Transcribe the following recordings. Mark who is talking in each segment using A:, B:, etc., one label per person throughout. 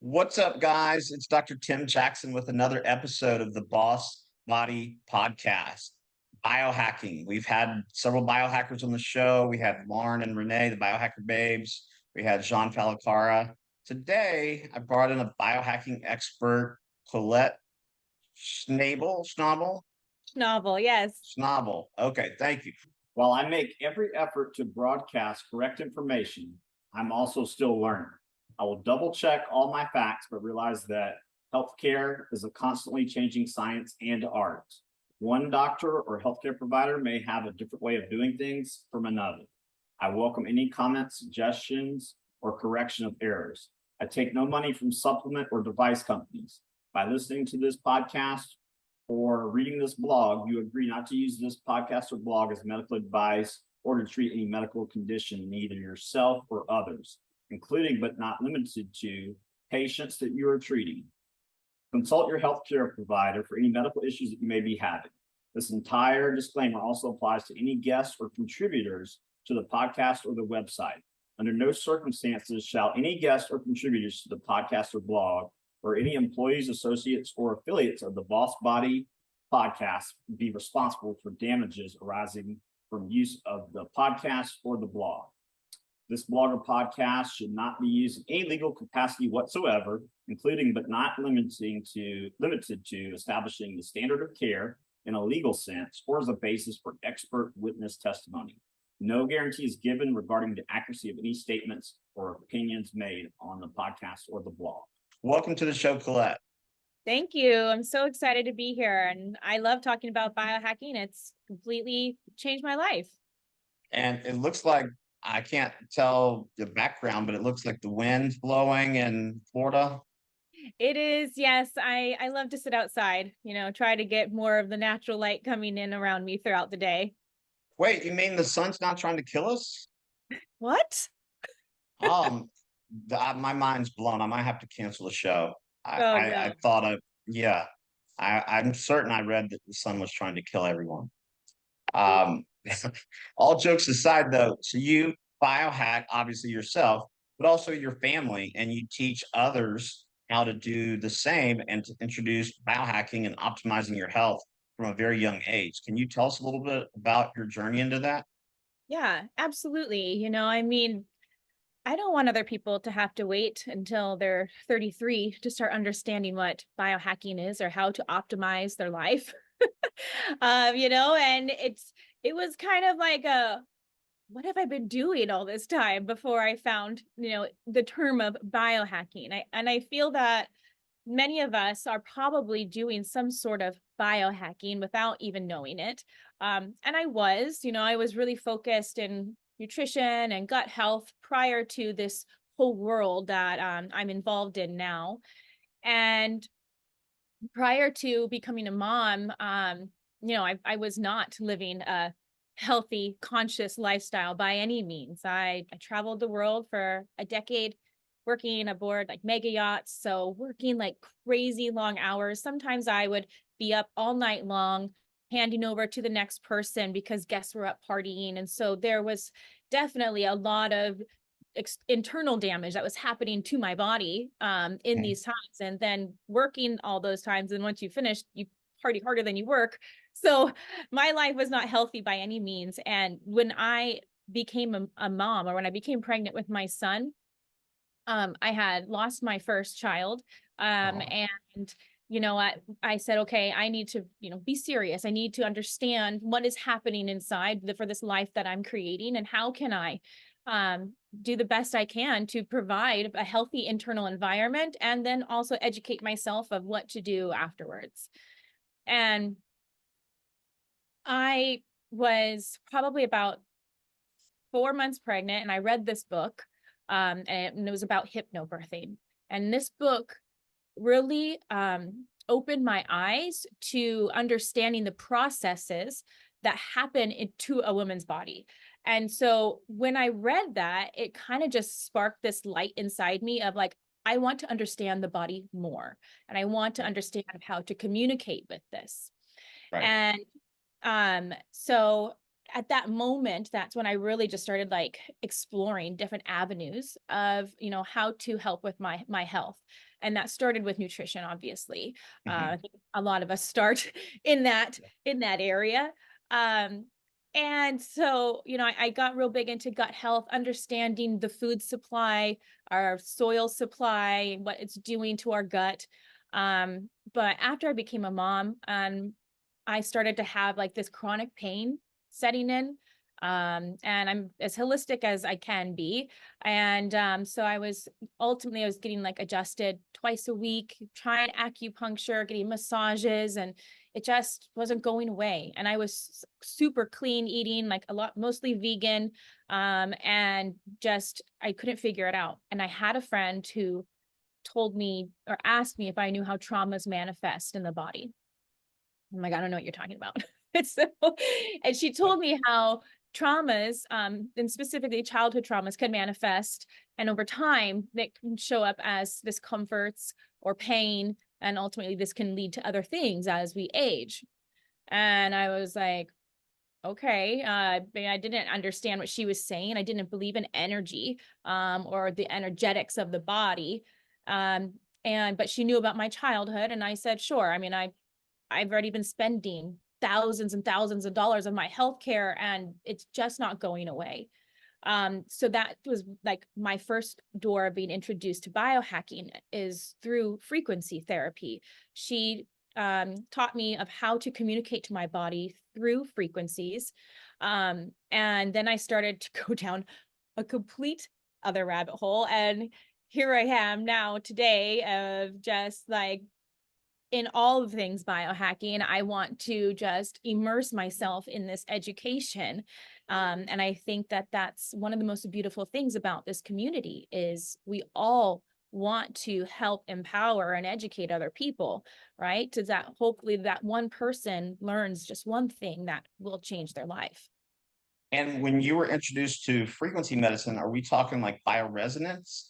A: What's up, guys? It's Dr. Tim Jackson with another episode of the Boss Body Podcast. Biohacking. We've had several biohackers on the show. We had Lauren and Renee, the biohacker babes. We had Jean Falacara. Today, I brought in a biohacking expert, Colette Schnabel.
B: Novel, yes.
A: Schnabel. Okay, thank you. While I make every effort to broadcast correct information, I'm also still learning. I will double check all my facts, but realize that healthcare is a constantly changing science and art. One doctor or healthcare provider may have a different way of doing things from another. I welcome any comments, suggestions, or correction of errors. I take no money from supplement or device companies. By listening to this podcast or reading this blog, you agree not to use this podcast or blog as medical advice or to treat any medical condition in either yourself or others, including but not limited to patients that you are treating. Consult your healthcare provider for any medical issues that you may be having. This entire disclaimer also applies to any guests or contributors to the podcast or the website. Under no circumstances shall any guests or contributors to the podcast or blog or any employees, associates, or affiliates of the Boss Body podcast be responsible for damages arising from use of the podcast or the blog. This blog or podcast should not be used in any legal capacity whatsoever, including but not limited to establishing the standard of care in a legal sense or as a basis for expert witness testimony. No guarantee is given regarding the accuracy of any statements or opinions made on the podcast or the blog. Welcome to the show, Colette.
B: Thank you. I'm so excited to be here. And I love talking about biohacking. It's completely changed my life.
A: And it looks like, I can't tell the background, but it looks like the wind's blowing in Florida.
B: It is, yes. I love to sit outside, try to get more of the natural light coming in around me throughout the day.
A: Wait, you mean the sun's not trying to kill us?
B: What?
A: My mind's blown. I might have to cancel the show.
B: Oh, no.
A: I thought yeah. I'm certain I read that the sun was trying to kill everyone. All jokes aside, though, so you biohack obviously yourself, but also your family, and you teach others how to do the same and to introduce biohacking and optimizing your health from a very young age. Can you tell us a little bit about your journey into that?
B: Yeah, absolutely. I don't want other people to have to wait until they're 33 to start understanding what biohacking is or how to optimize their life. And it was kind of like what have I been doing all this time before I found, the term of biohacking. I feel that many of us are probably doing some sort of biohacking without even knowing it. And I was really focused in nutrition and gut health prior to this whole world that I'm involved in now. And prior to becoming a mom, I was not living a healthy, conscious lifestyle by any means. I traveled the world for a decade, working aboard like mega yachts. So working like crazy long hours. Sometimes I would be up all night long, handing over to the next person because guests were up partying. And so there was definitely a lot of internal damage that was happening to my body in these times. And then working all those times. And once you finish, you party harder than you work. So my life was not healthy by any means. And when I became a mom, or when I became pregnant with my son, I had lost my first child. And I said, okay, I need to, be serious. I need to understand what is happening inside for this life that I'm creating, and how can I do the best I can to provide a healthy internal environment, and then also educate myself of what to do afterwards. And I was probably about 4 months pregnant, and I read this book, and it was about hypnobirthing. And this book really opened my eyes to understanding the processes that happen into a woman's body. And so when I read that, it kind of just sparked this light inside me of like, I want to understand the body more, and I want to understand how to communicate with this. Right. And so at that moment, that's when I really just started like exploring different avenues of, how to help with my health. And that started with nutrition, obviously.
A: Mhm.
B: I think a lot of us start in that area. Um, and so, I got real big into gut health, understanding the food supply, our soil supply, what it's doing to our gut. But after I became a mom, I started to have like this chronic pain setting in. And I'm as holistic as I can be. And so I was getting like adjusted twice a week, trying acupuncture, getting massages, and it just wasn't going away. And I was super clean eating, like a lot, mostly vegan. And just, I couldn't figure it out. And I had a friend who told me or asked me if I knew how traumas manifest in the body. I'm like, I don't know what you're talking about. So, and she told me how traumas, and specifically childhood traumas, can manifest. And over time, they can show up as discomforts or pain. And ultimately, this can lead to other things as we age. And I was like, okay. I didn't understand what she was saying. I didn't believe in energy, or the energetics of the body. But she knew about my childhood. And I said, sure. I mean, I've already been spending thousands and thousands of dollars on my healthcare, and it's just not going away. So that was like my first door of being introduced to biohacking, is through frequency therapy. She taught me of how to communicate to my body through frequencies. And then I started to go down a complete other rabbit hole. And here I am now today, of just like, in all of things biohacking. I want to just immerse myself in this education. And I think that that's one of the most beautiful things about this community, is we all want to help empower and educate other people, right? To that, hopefully that one person learns just one thing that will change their life.
C: And when you were introduced to frequency medicine, are we talking like bioresonance?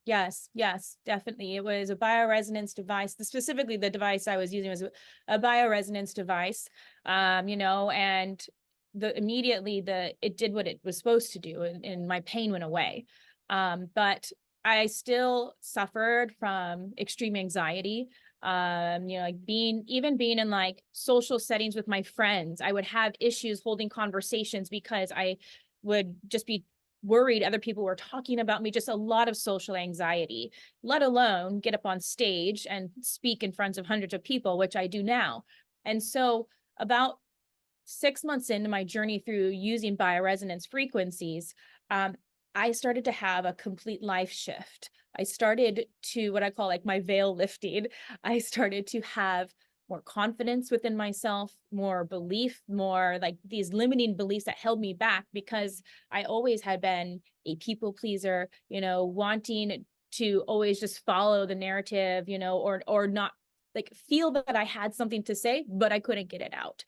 B: Yes, yes, definitely. It was a bioresonance device. Specifically, the device I was using was a bioresonance device. And it did what it was supposed to do, and my pain went away. But I still suffered from extreme anxiety. Like being in like social settings with my friends, I would have issues holding conversations because I would just be worried other people were talking about me. Just a lot of social anxiety, let alone get up on stage and speak in front of hundreds of people, which I do now. And so about 6 months into my journey through using bioresonance frequencies, um, I started to have a complete life shift. I started to, what I call like my veil lifting. I started to have more confidence within myself, more belief, more like these limiting beliefs that held me back, because I always had been a people pleaser, wanting to always just follow the narrative, or not like feel that I had something to say, but I couldn't get it out.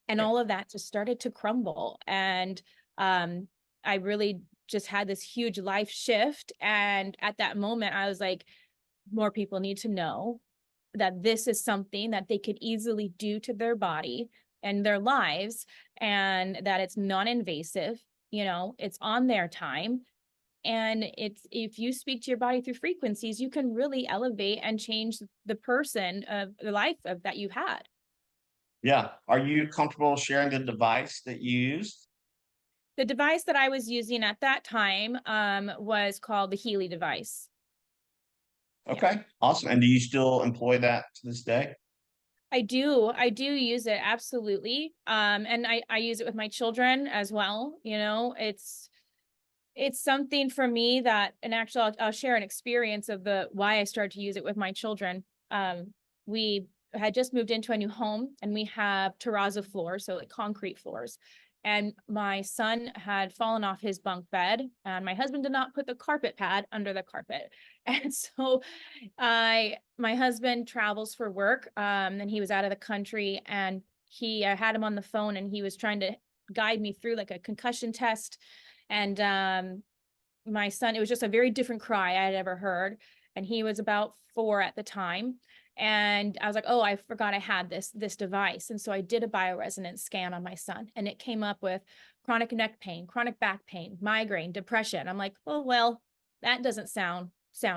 B: And all of that just started to crumble. And I really just had this huge life shift. And at that moment, I was like, more people need to know that this is something that they could easily do to their body and their lives, and that it's non-invasive, it's on their time. And it's, if you speak to your body through frequencies, you can really elevate and change the person of the life of that you had.
C: Yeah. Are you comfortable sharing the device that you used?
B: The device that I was using at that time was called the Healy device. Yeah.
C: Okay, awesome. And do you still employ that to this day?
B: I do use it, absolutely. And I use it with my children as well. It's something for me that, and actually I'll share an experience of the why I started to use it with my children. We had just moved into a new home, and we have terrazzo floors, so like concrete floors. And my son had fallen off his bunk bed, and my husband did not put the carpet pad under the carpet. And so my husband travels for work, and he was out of the country, and I had him on the phone, and he was trying to guide me through like a concussion test. And my son, it was just a very different cry I had ever heard. And he was about 4 at the time. And I was like, oh, I forgot I had this device. And so I did a bioresonance scan on my son, and it came up with chronic neck pain, chronic back pain, migraine, depression. I'm like, oh, well, that doesn't sound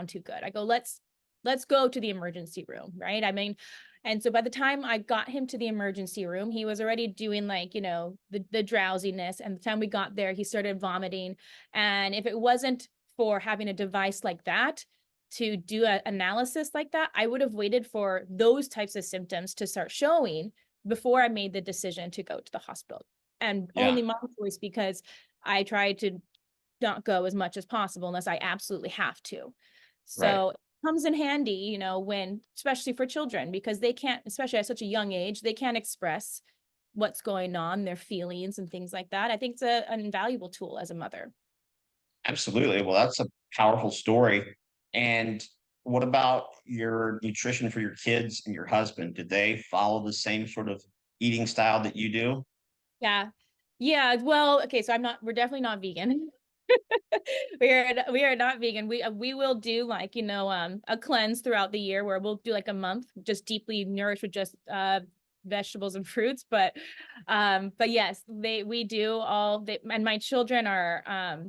B: too good. I go, let's let's go to the emergency room, right? I mean, and so by the time I got him to the emergency room, he was already doing like, you know, the drowsiness. And the time we got there, he started vomiting. And if it wasn't for having a device like that to do an analysis like that, I would have waited for those types of symptoms to start showing before I made the decision to go to the hospital. And
C: Yeah.
B: only my choice, because I tried to not go as much as possible unless I absolutely have to.
C: Right.
B: So it comes in handy, you know, when, especially for children, because they can't, especially at such a young age, they can't express what's going on, their feelings and things like that. I think it's an invaluable tool as a mother.
C: Absolutely. Well, that's a powerful story. And what about your nutrition for your kids and your husband? Did they follow the same sort of eating style that you do?
B: Yeah. Yeah. Well, okay. So we're definitely not vegan. We are not vegan. We will do like, you know, a cleanse throughout the year where we'll do like a month just deeply nourished with just vegetables and fruits. But yes, we do all they, and my children are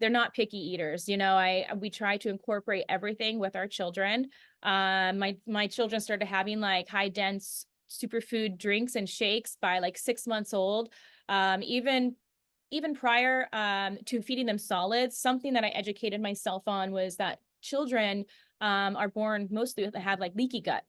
B: they're not picky eaters. You know, we try to incorporate everything with our children. My children started having like high dense superfood drinks and shakes by like 6 months old. Even prior to feeding them solids, something that I educated myself on was that children are born mostly that have like leaky gut.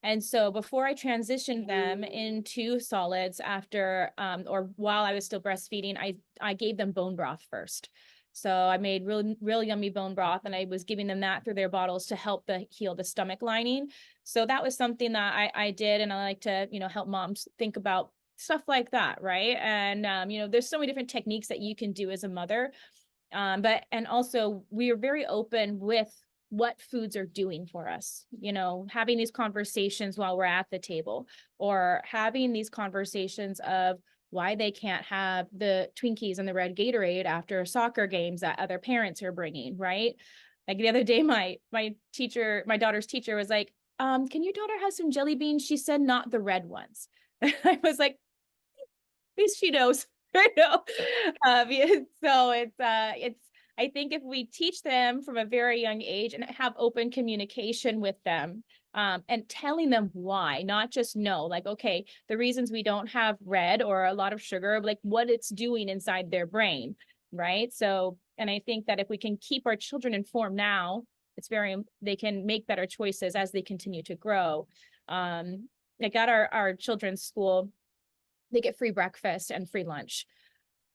B: And so before I transitioned them into solids after or while I was still breastfeeding, I gave them bone broth first. So I made really yummy bone broth, and I was giving them that through their bottles to help heal the stomach lining. So that was something that I did, and I like to, you know, help moms think about stuff like that, right? And you know, there's so many different techniques that you can do as a mother. And also we are very open with what foods are doing for us, you know, having these conversations while we're at the table, or having these conversations of why they can't have the Twinkies and the red Gatorade after soccer games that other parents are bringing, right? Like the other day, my daughter's teacher was like, can your daughter have some jelly beans? She said not the red ones. I was like, at least she knows. I know. Yeah, so it's I think if we teach them from a very young age and have open communication with them, and telling them why, not just no, like, okay, the reasons we don't have red or a lot of sugar, like what it's doing inside their brain, right? So, and I think that if we can keep our children informed now, they can make better choices as they continue to grow. Like at our children's school, they get free breakfast and free lunch.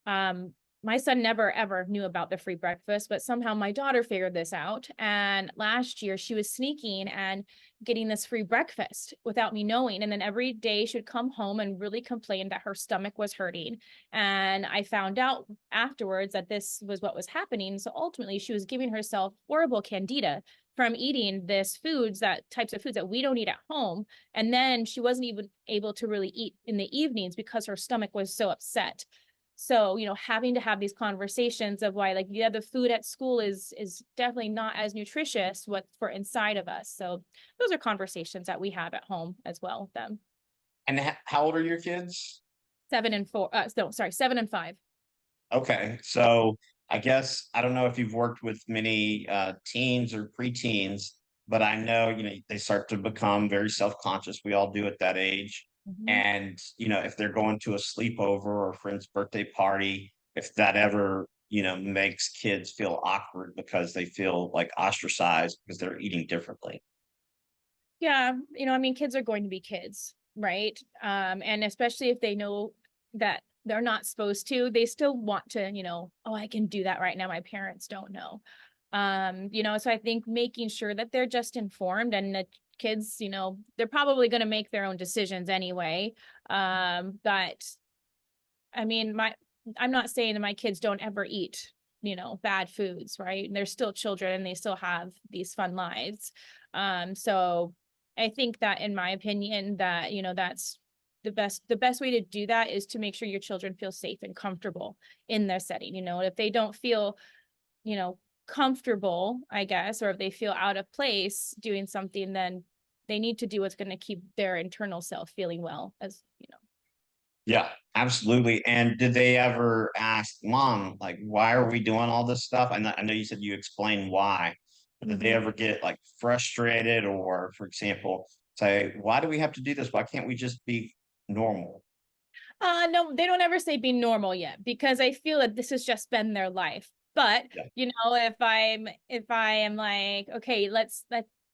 B: Um, my son never ever knew about the free breakfast, but somehow my daughter figured this out. And last year she was sneaking and getting this free breakfast without me knowing. And then every day she'd come home and really complain that her stomach was hurting. And I found out afterwards that this was what was happening. So ultimately she was giving herself horrible candida from eating types of foods that we don't eat at home. And then she wasn't even able to really eat in the evenings because her stomach was so upset. So, you know, having to have these conversations of why, like, yeah, the food at school is definitely not as nutritious what for inside of us. So those are conversations that we have at home as well with them.
C: And how old are your kids?
B: 7 and 4, no, sorry, 7 and 5.
C: Okay, so I guess I don't know if you've worked with many teens or preteens, but I know, you know, they start to become very self-conscious. We all do at that age.
B: Mhm.
C: And, you know, if they're going to a sleepover or a friend's birthday party, if that ever, you know, makes kids feel awkward because they feel like ostracized because they're eating differently.
B: Yeah, you know, I mean, kids are going to be kids, right? And especially if they know that they're not supposed to, they still want to, you know, oh, I can do that right now. My parents don't know. You know, so I think making sure that they're just informed, and that kids, you know, they're probably going to make their own decisions anyway. But I mean, I'm not saying that my kids don't ever eat, you know, bad foods, right? And they're still children and they still have these fun lives. So I think that, in my opinion, that, you know, that's the best way to do that is to make sure your children feel safe and comfortable in their setting. You know, if they don't feel, you know, comfortable, I guess, or if they feel out of place doing something, then they need to do what's going to keep their internal self feeling well, as you know.
C: Yeah, absolutely. And did they ever ask mom, like, why are we doing all this stuff? I know you said you explained why, Did they ever get like frustrated or, for example, say, why do we have to do this? Why can't we just be normal?
B: No, they don't ever say be normal yet, because I feel that this has just been their life. But,
C: Yeah.
B: if I am like, okay, let's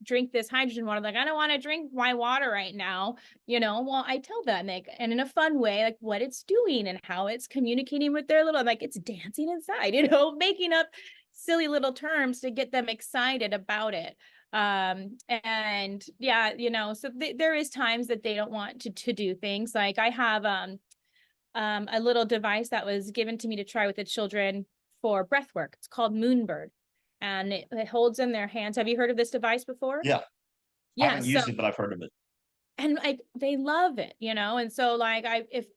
B: drink this hydrogen water, like I don't want to drink my water right now, well, I tell them, like, and in a fun way, like what it's doing and how it's communicating with their little, like it's dancing inside, making up silly little terms to get them excited about it. And yeah, so there is times that they don't want to do things. Like I have a little device that was given to me to try with the children for breath work. It's called Moonbird, and it holds in their hands. Have you heard of this device before?
C: Yeah. I
B: Yeah.
C: haven't
B: So,
C: used it, but I've heard of it.
B: and they love it, and so like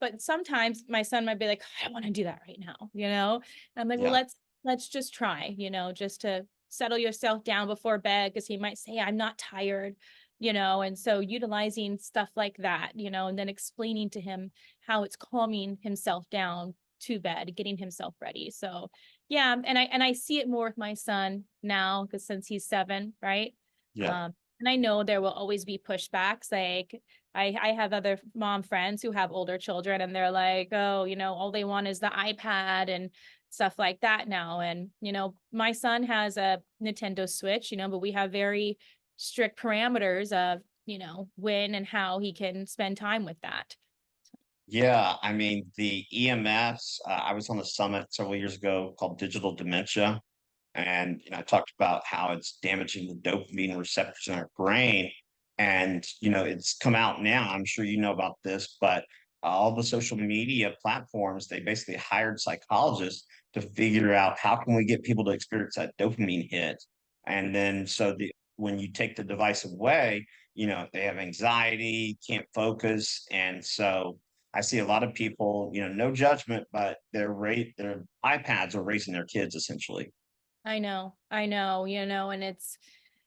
B: but sometimes my son might be like, I don't want to do that right now, and I'm like, well,
C: Yeah.
B: let's just try, just to settle yourself down before bed, because he might say, I'm not tired, and so utilizing stuff like that, and then explaining to him how it's calming himself down to bed, getting himself ready. So yeah, and I see it more with my son now, because since he's 7, right?
C: Yeah.
B: And I know there will always be pushbacks. Like I have other mom friends who have older children, and they're like, oh, all they want is the iPad and stuff like that now. And, my son has a Nintendo Switch, but we have very strict parameters of, when and how he can spend time with that.
C: Yeah, I mean, the EMFs, I was on a summit several years ago called Digital Dementia. And I talked about how it's damaging the dopamine receptors in our brain. And it's come out now. I'm sure you know about this, but all the social media platforms, they basically hired psychologists to figure out how can we get people to experience that dopamine hit. And then so the when you take the device away, they have anxiety, can't focus. And so I see a lot of people, no judgment, but their iPads are raising their kids essentially.
B: I know, and it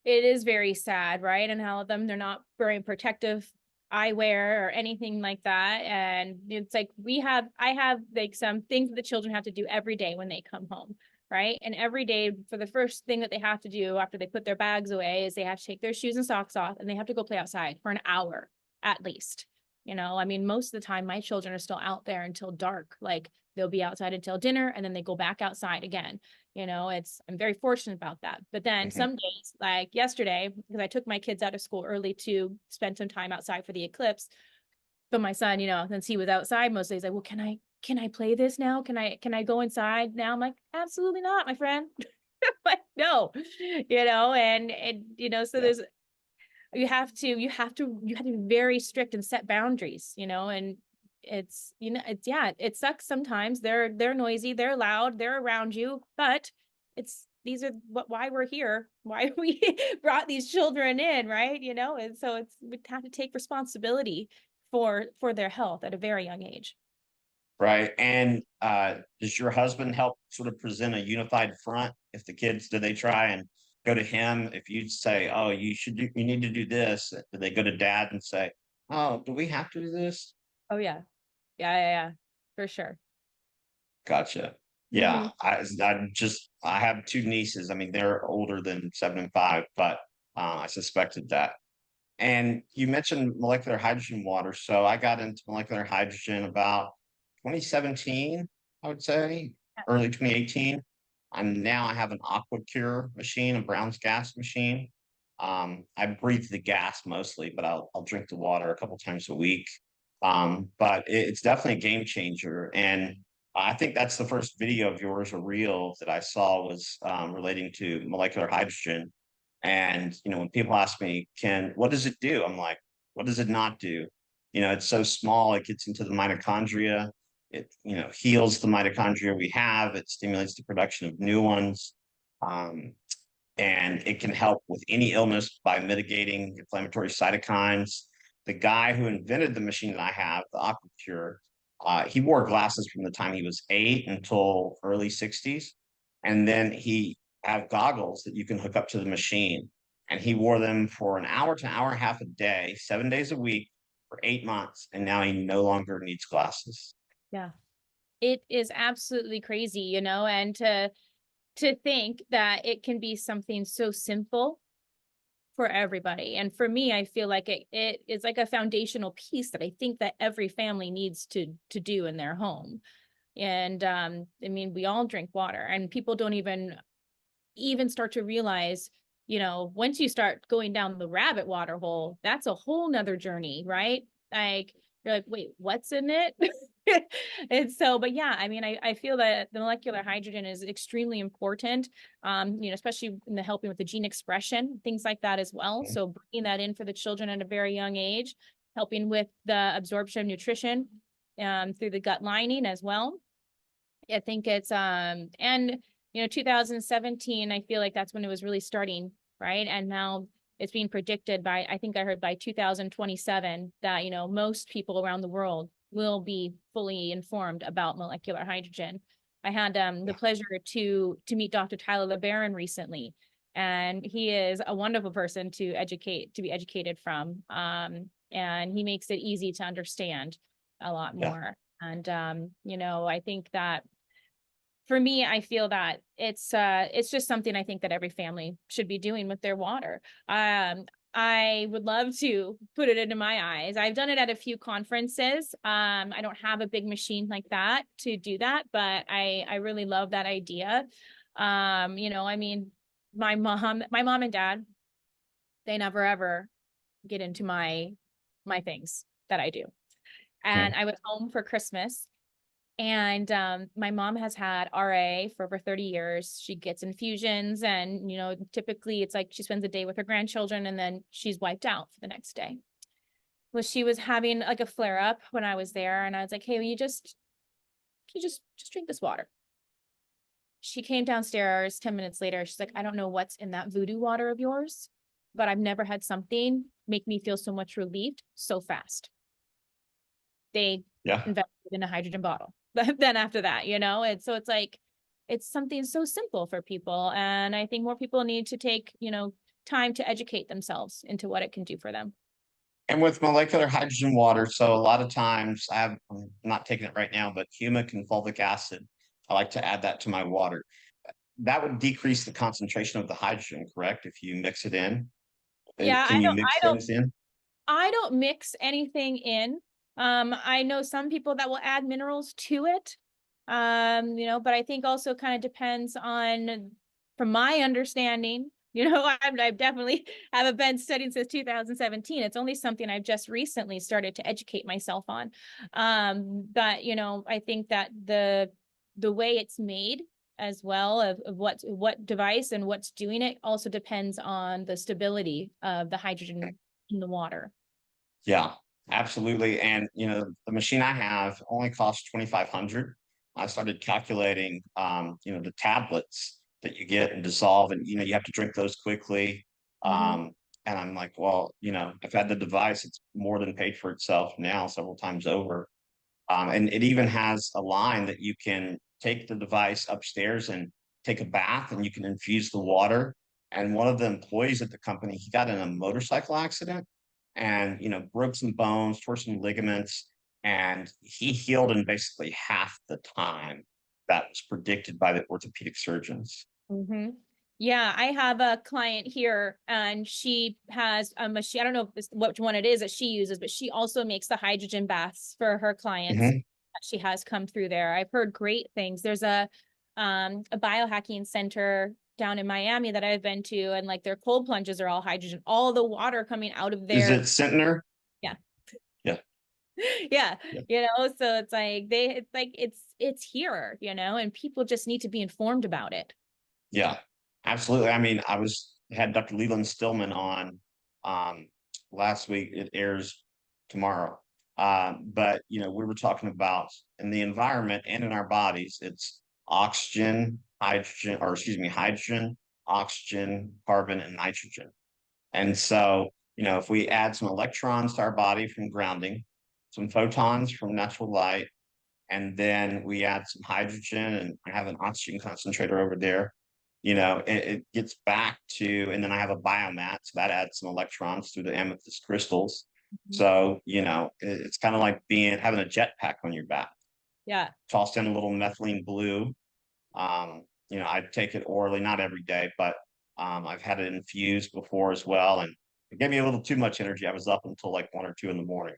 B: is very sad, right? And how they're not wearing protective eyewear or anything like that. And it's like I have like some things that the children have to do every day when they come home, right? And every day, for the first thing that they have to do after they put their bags away, is they have to take their shoes and socks off, and they have to go play outside for an hour at least. I mean, most of the time my children are still out there until dark. Like they'll be outside until dinner, and then they go back outside again. I'm very fortunate about that. But then
C: Mhm.
B: some days, like yesterday, because I took my kids out of school early to spend some time outside for the eclipse. But my son, since he was outside most days, like, well, can I play this now? Can I go inside now? I'm like, absolutely not, my friend. Like, no, so
C: Yeah.
B: you have to be very strict and set boundaries, and it sucks sometimes. They're noisy, they're loud, they're around you, but these are why we're here, why we brought these children in, right? And so we have to take responsibility for their health at a very young age.
C: Right. And does your husband help sort of present a unified front? If the kids, do they try and go to him? If you say, oh, you need to do this, do they go to dad and say, oh, do we have to do this?
B: Oh yeah. Yeah, for sure.
C: Gotcha. Yeah.
B: Hmm.
C: I have 2 nieces. I mean, they're older than 7 and 5, but I suspected that. And you mentioned molecular hydrogen water. So I got into molecular hydrogen about 2017, I would say, early 2018. I have an aqua cure machine, a Brown's gas machine. I breathe the gas mostly, but I'll drink the water a couple times a week. But it's definitely a game changer. And I think that's the first video of yours, a reel that I saw was relating to molecular hydrogen. And when people ask me, what does it do? I'm like, what does it not do? It's so small, it gets into the mitochondria. It, heals the mitochondria we have. It stimulates the production of new ones. Um, and it can help with any illness by mitigating inflammatory cytokines. The guy who invented the machine that I have, the AquaCure, he wore glasses from the time he was 8 until early 60s. And then he had goggles that you can hook up to the machine. And he wore them for an hour to hour and a half a day, 7 days a week for 8 months. And now he no longer needs glasses.
B: Yeah. It is absolutely crazy, and to think that it can be something so simple for everybody. And for me, I feel like it is like a foundational piece that I think that every family needs to do in their home. And I mean, we all drink water, and people don't even start to realize, once you start going down the rabbit water hole, that's a whole nother journey, right? Like, you're like, wait, what's in it? And so, but yeah, I mean, I feel that the molecular hydrogen is extremely important, especially in the helping with the gene expression, things like that as well.
C: Mhm.
B: So bringing that in for the children at a very young age, helping with the absorption of nutrition through the gut lining as well. I think it's and 2017, I feel like that's when it was really starting, right? And now it's being predicted by, I think I heard by 2027 that, most people around the world will be fully informed about molecular hydrogen. I had the pleasure to meet Dr. Tyler LeBaron recently, and he is a wonderful person to be educated from. And he makes it easy to understand a lot
C: Yeah.
B: more. And I think that for me, I feel that it's just something I think that every family should be doing with their water. I would love to put it into my eyes. I've done it at a few conferences. I don't have a big machine like that to do that, but I really love that idea. I mean, my mom and dad, they never ever get into my things that I do.
C: Yeah.
B: And I was home for Christmas. And my mom has had RA for over 30 years. She gets infusions, and typically it's like she spends a day with her grandchildren and then she's wiped out for the next day. Well, she was having like a flare up when I was there, and I was like, "Hey, will you just drink this water?" She came downstairs 10 minutes later. She's like, "I don't know what's in that voodoo water of yours, but I've never had something make me feel so much relieved so fast." They
C: Yeah.
B: invested in a hydrogen bottle. But then after that, and so it's like, it's something so simple for people. And I think more people need to take, time to educate themselves into what it can do for them.
C: And with molecular hydrogen water, so a lot of times I'm not taking it right now, but humic and fulvic acid, I like to add that to my water. That would decrease the concentration of the hydrogen, correct? If you mix it in,
B: Yeah,
C: can you mix things in?
B: I don't mix anything in. I know some people that will add minerals to it. But I think also kind of depends on, from my understanding, I've definitely haven't been studying since 2017. It's only something I've just recently started to educate myself on. But I think that the way it's made as well of what device and what's doing it also depends on the stability of the hydrogen in the water.
C: Yeah, absolutely. And the machine I have only costs 2,500. I started calculating, the tablets that you get and dissolve, and you have to drink those quickly.
B: Mhm.
C: And I'm like, well, I've had the device; it's more than paid for itself now, several times over. And it even has a line that you can take the device upstairs and take a bath, and you can infuse the water. And one of the employees at the company, he got in a motorcycle accident and broke some bones, tore some ligaments, and he healed in basically half the time that was predicted by the orthopedic surgeons.
B: Mm-hmm. Yeah, I have a client here, and she has a machine. I don't know which one it is that she uses, but she also makes the hydrogen baths for her clients
C: Mhm.
B: that she has come through there. I've heard great things. There's a biohacking center down in Miami that I've been to, and like their cold plunges are all hydrogen, all the water coming out of
C: Is
B: their,
C: it Centner?
B: yeah.
C: Yeah,
B: Yeah,
C: yeah,
B: so it's like it's here, and people just need to be informed about it.
C: yeah, absolutely. I mean, had Dr. Leland Stillman on um, last week. It airs tomorrow. But we were talking about in the environment and in our bodies, it's oxygen, hydrogen, or excuse me, hydrogen, oxygen, carbon, and nitrogen. And so, if we add some electrons to our body from grounding, some photons from natural light, and then we add some hydrogen, and I have an oxygen concentrator over there, it gets back to, and then I have a biomat, so that adds some electrons through the amethyst crystals.
B: Mhm.
C: So, it's kind of like having a jetpack on your back.
B: Yeah.
C: Tossed in a little methylene blue, I take it orally, not every day, but I've had it infused before as well. And it gave me a little too much energy. I was up until like 1 or 2 in the morning.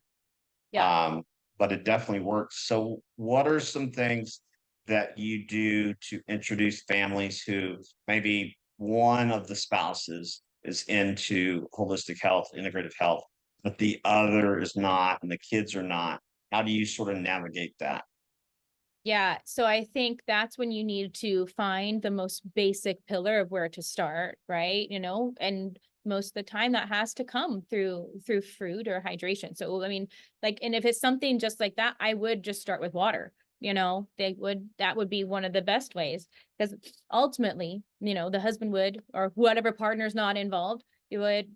B: Yeah.
C: But it definitely works. So what are some things that you do to introduce families who maybe one of the spouses is into holistic health, integrative health, but the other is not, and the kids are not? How do you sort of navigate that?
B: Yeah. So I think that's when you need to find the most basic pillar of where to start, right? And most of the time that has to come through fruit or hydration. So I mean, like, and if it's something just like that, I would just start with water. That would be one of the best ways, because ultimately, the husband would, or whatever partner's not involved, you would,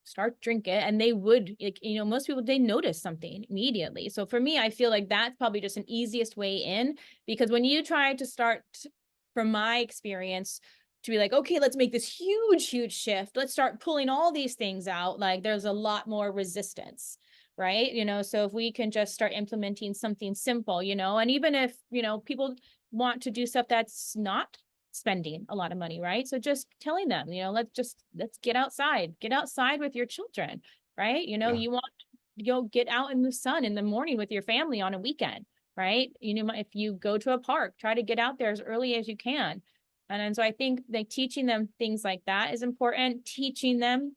B: start drinking, and they would, like, most people, they notice something immediately. So for me, I feel like that's probably just an easiest way in, because when you try to start, from my experience, to be like, okay, let's make this huge shift, let's start pulling all these things out, like there's a lot more resistance, right? So if we can just start implementing something simple, and even if people want to do stuff that's not spending a lot of money, right? So just telling them, let's get outside with your children, right?
C: Yeah.
B: You want to go get out in the sun in the morning with your family on a weekend, right? If you go to a park, try to get out there as early as you can. And so I think like teaching them things like that is important. Teaching them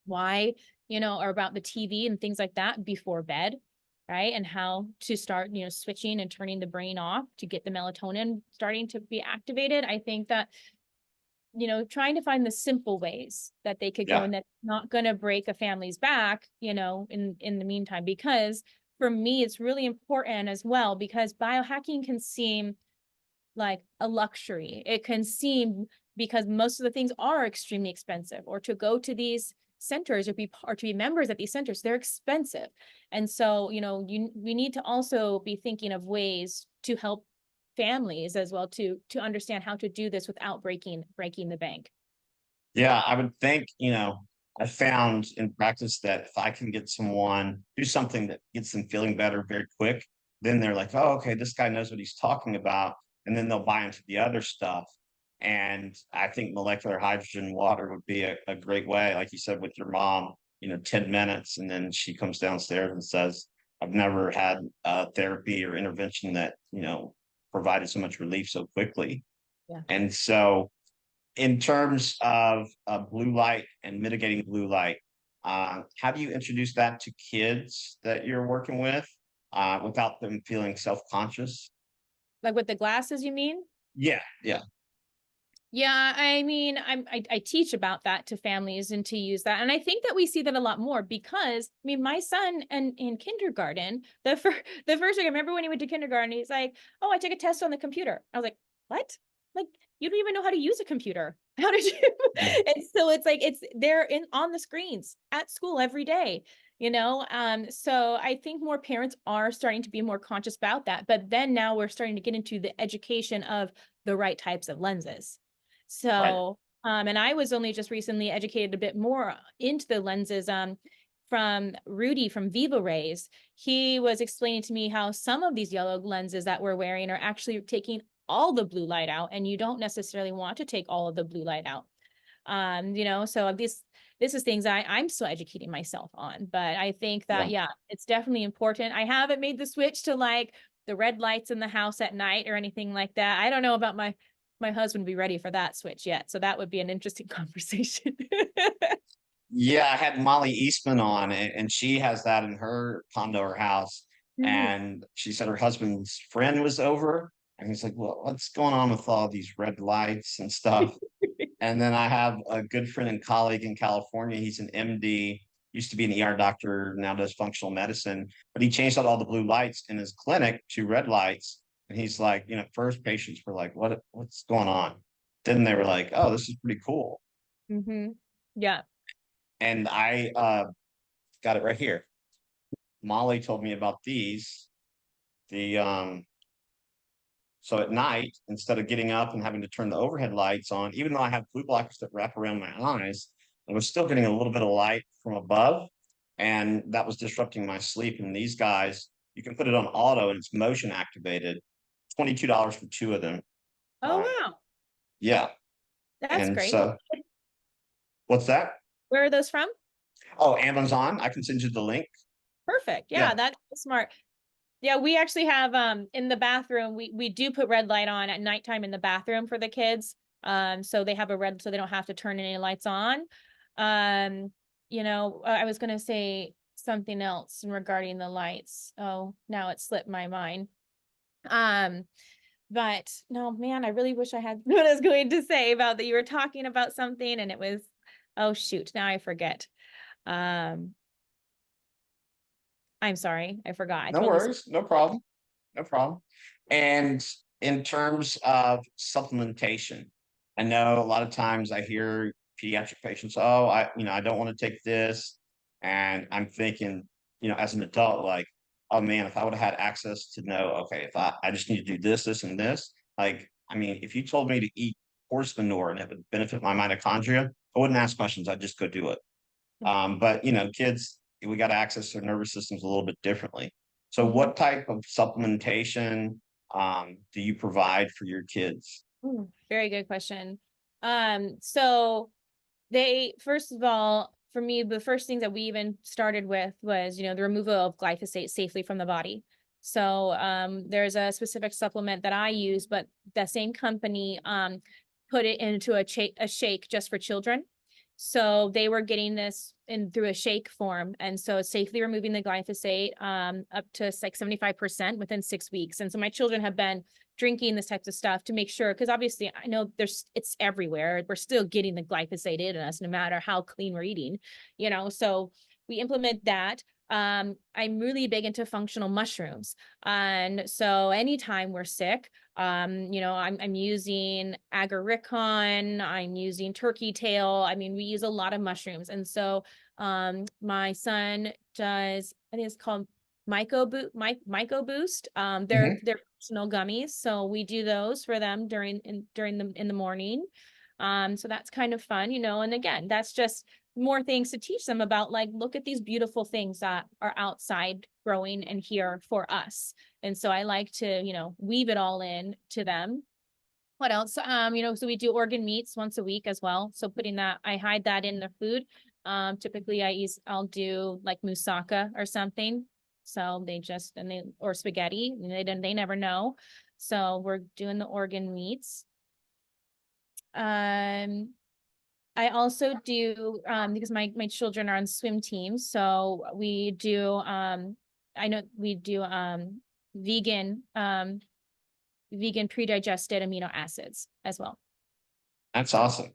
B: why, or about the TV and things like that before bed, right? And how to start, switching and turning the brain off to get the melatonin starting to be activated. I think that, trying to find the simple ways that they could go,
C: Yeah.
B: and that's not going to break a family's back, in the meantime, because for me, it's really important as well, because biohacking can seem like a luxury. It can seem, because most of the things are extremely expensive, or to go to these centers, or to be members at these centers, they're expensive. And so, we need to also be thinking of ways to help families as well, to understand how to do this without breaking the bank.
C: Yeah, I would think, I found in practice that if I can get someone do something that gets them feeling better very quick, then they're like, oh, okay, this guy knows what he's talking about. And then they'll buy into the other stuff. And I think molecular hydrogen water would be a great way, like you said, with your mom, 10 minutes. And then she comes downstairs and says, I've never had therapy or intervention that, provided so much relief so quickly.
B: Yeah.
C: And so, in terms of blue light and mitigating blue light, how do you introduce that to kids that you're working with without them feeling self-conscious?
B: Like with the glasses, you mean?
C: Yeah, yeah,
B: Yeah, I mean, I teach about that to families and to use that. And I think that we see that a lot more, because I mean, my son, and in kindergarten, the first week, I remember when he went to kindergarten, he's like, oh, I took a test on the computer. I was like, what? Like, you don't even know how to use a computer. How did you?
C: yeah,
B: And so it's like, they're on the screens at school every day. So I think more parents are starting to be more conscious about that. But then now we're starting to get into the education of the right types of lenses.
C: right.
B: So, and I was only just recently educated a bit more into the lenses, from Rudy from Viva Rays. He was explaining to me how some of these yellow lenses that we're wearing are actually taking all the blue light out, and you don't necessarily want to take all of the blue light out. So this is things I'm still educating myself on, but I think that,
C: Yeah.
B: yeah, it's definitely important. I haven't made the switch to like the red lights in the house at night or anything like that. I don't know about my husband be ready for that switch yet. So that would be an interesting conversation.
C: Yeah, I had Molly Eastman on, and she has that in her condo or house.
B: Mhm.
C: And she said her husband's friend was over, and he's like, well, what's going on with all these red lights and stuff? And then I have a good friend and colleague in California. He's an MD, used to be an ER doctor, now does functional medicine, but he changed out all the blue lights in his clinic to red lights. And he's like, first patients were like, what's going on? Then they were like, oh, this is pretty cool.
B: Mhm. Yeah.
C: And I got it right here. Molly told me about these. The So at night, instead of getting up and having to turn the overhead lights on, even though I have blue blockers that wrap around my eyes, I was still getting a little bit of light from above, and that was disrupting my sleep. And these guys, you can put it on auto and it's motion activated. $22 for two of them.
B: Oh,
C: Uh,
B: wow.
C: Yeah.
B: That's
C: And
B: great.
C: so what's that?
B: Where are those from?
C: Oh, Amazon. I can send you the link.
B: Perfect. Yeah,
C: Yeah.
B: that's smart. Yeah, we actually have in the bathroom, we do put red light on at nighttime in the bathroom for the kids. So they have a red, so they don't have to turn any lights on. Um, I was gonna say something else regarding the lights. Oh, now it slipped my mind. Um, but no, man, I really wish I had what I was going to say about that. You were talking about something and it was, oh shoot, now I forget. Um, I'm sorry, I forgot. I
C: No
B: totally.
C: worries. No problem. No problem. And in terms of supplementation, I know a lot of times I hear pediatric patients, oh, I don't want to take this. And I'm thinking, as an adult, like, oh man, if I would have had access to know, okay, if I just need to do this, this, and this, like, I mean, if you told me to eat horse manure and it would benefit my mitochondria, I wouldn't ask questions. I'd just go do it. But kids, we got to access their nervous systems a little bit differently. So
B: Mhm.
C: what type of supplementation do you provide for your kids?
B: Very good question. So they, first of all, for me, the first thing that we even started with was, the removal of glyphosate safely from the body. So there's a specific supplement that I use, but the same company put it into a shake just for children. So they were getting this in through a shake form. And so it's safely removing the glyphosate up to like 75% within 6 weeks. And so my children have been drinking this types of stuff to make sure, because obviously I know it's everywhere. We're still getting the glyphosate in us no matter how clean we're eating, so we implement that. I'm really big into functional mushrooms. And so anytime we're sick, I'm using agaricon, I'm using turkey tail. I mean, we use a lot of mushrooms. And so my son does, I think it's called Myco Boost. They're functional gummies, so we do those for them in the morning. So that's kind of fun, and again, that's just more things to teach them about, like, look at these beautiful things that are outside growing and here for us. And so I like to, weave it all in to them. What else? So we do organ meats once a week as well. So I hide that in the food. Typically I'll do like moussaka or something. So or spaghetti, and they never know. So we're doing the organ meats. I also do, because my children are on swim teams. So we do, I know we do, vegan, vegan pre-digested amino acids as well.
C: That's awesome.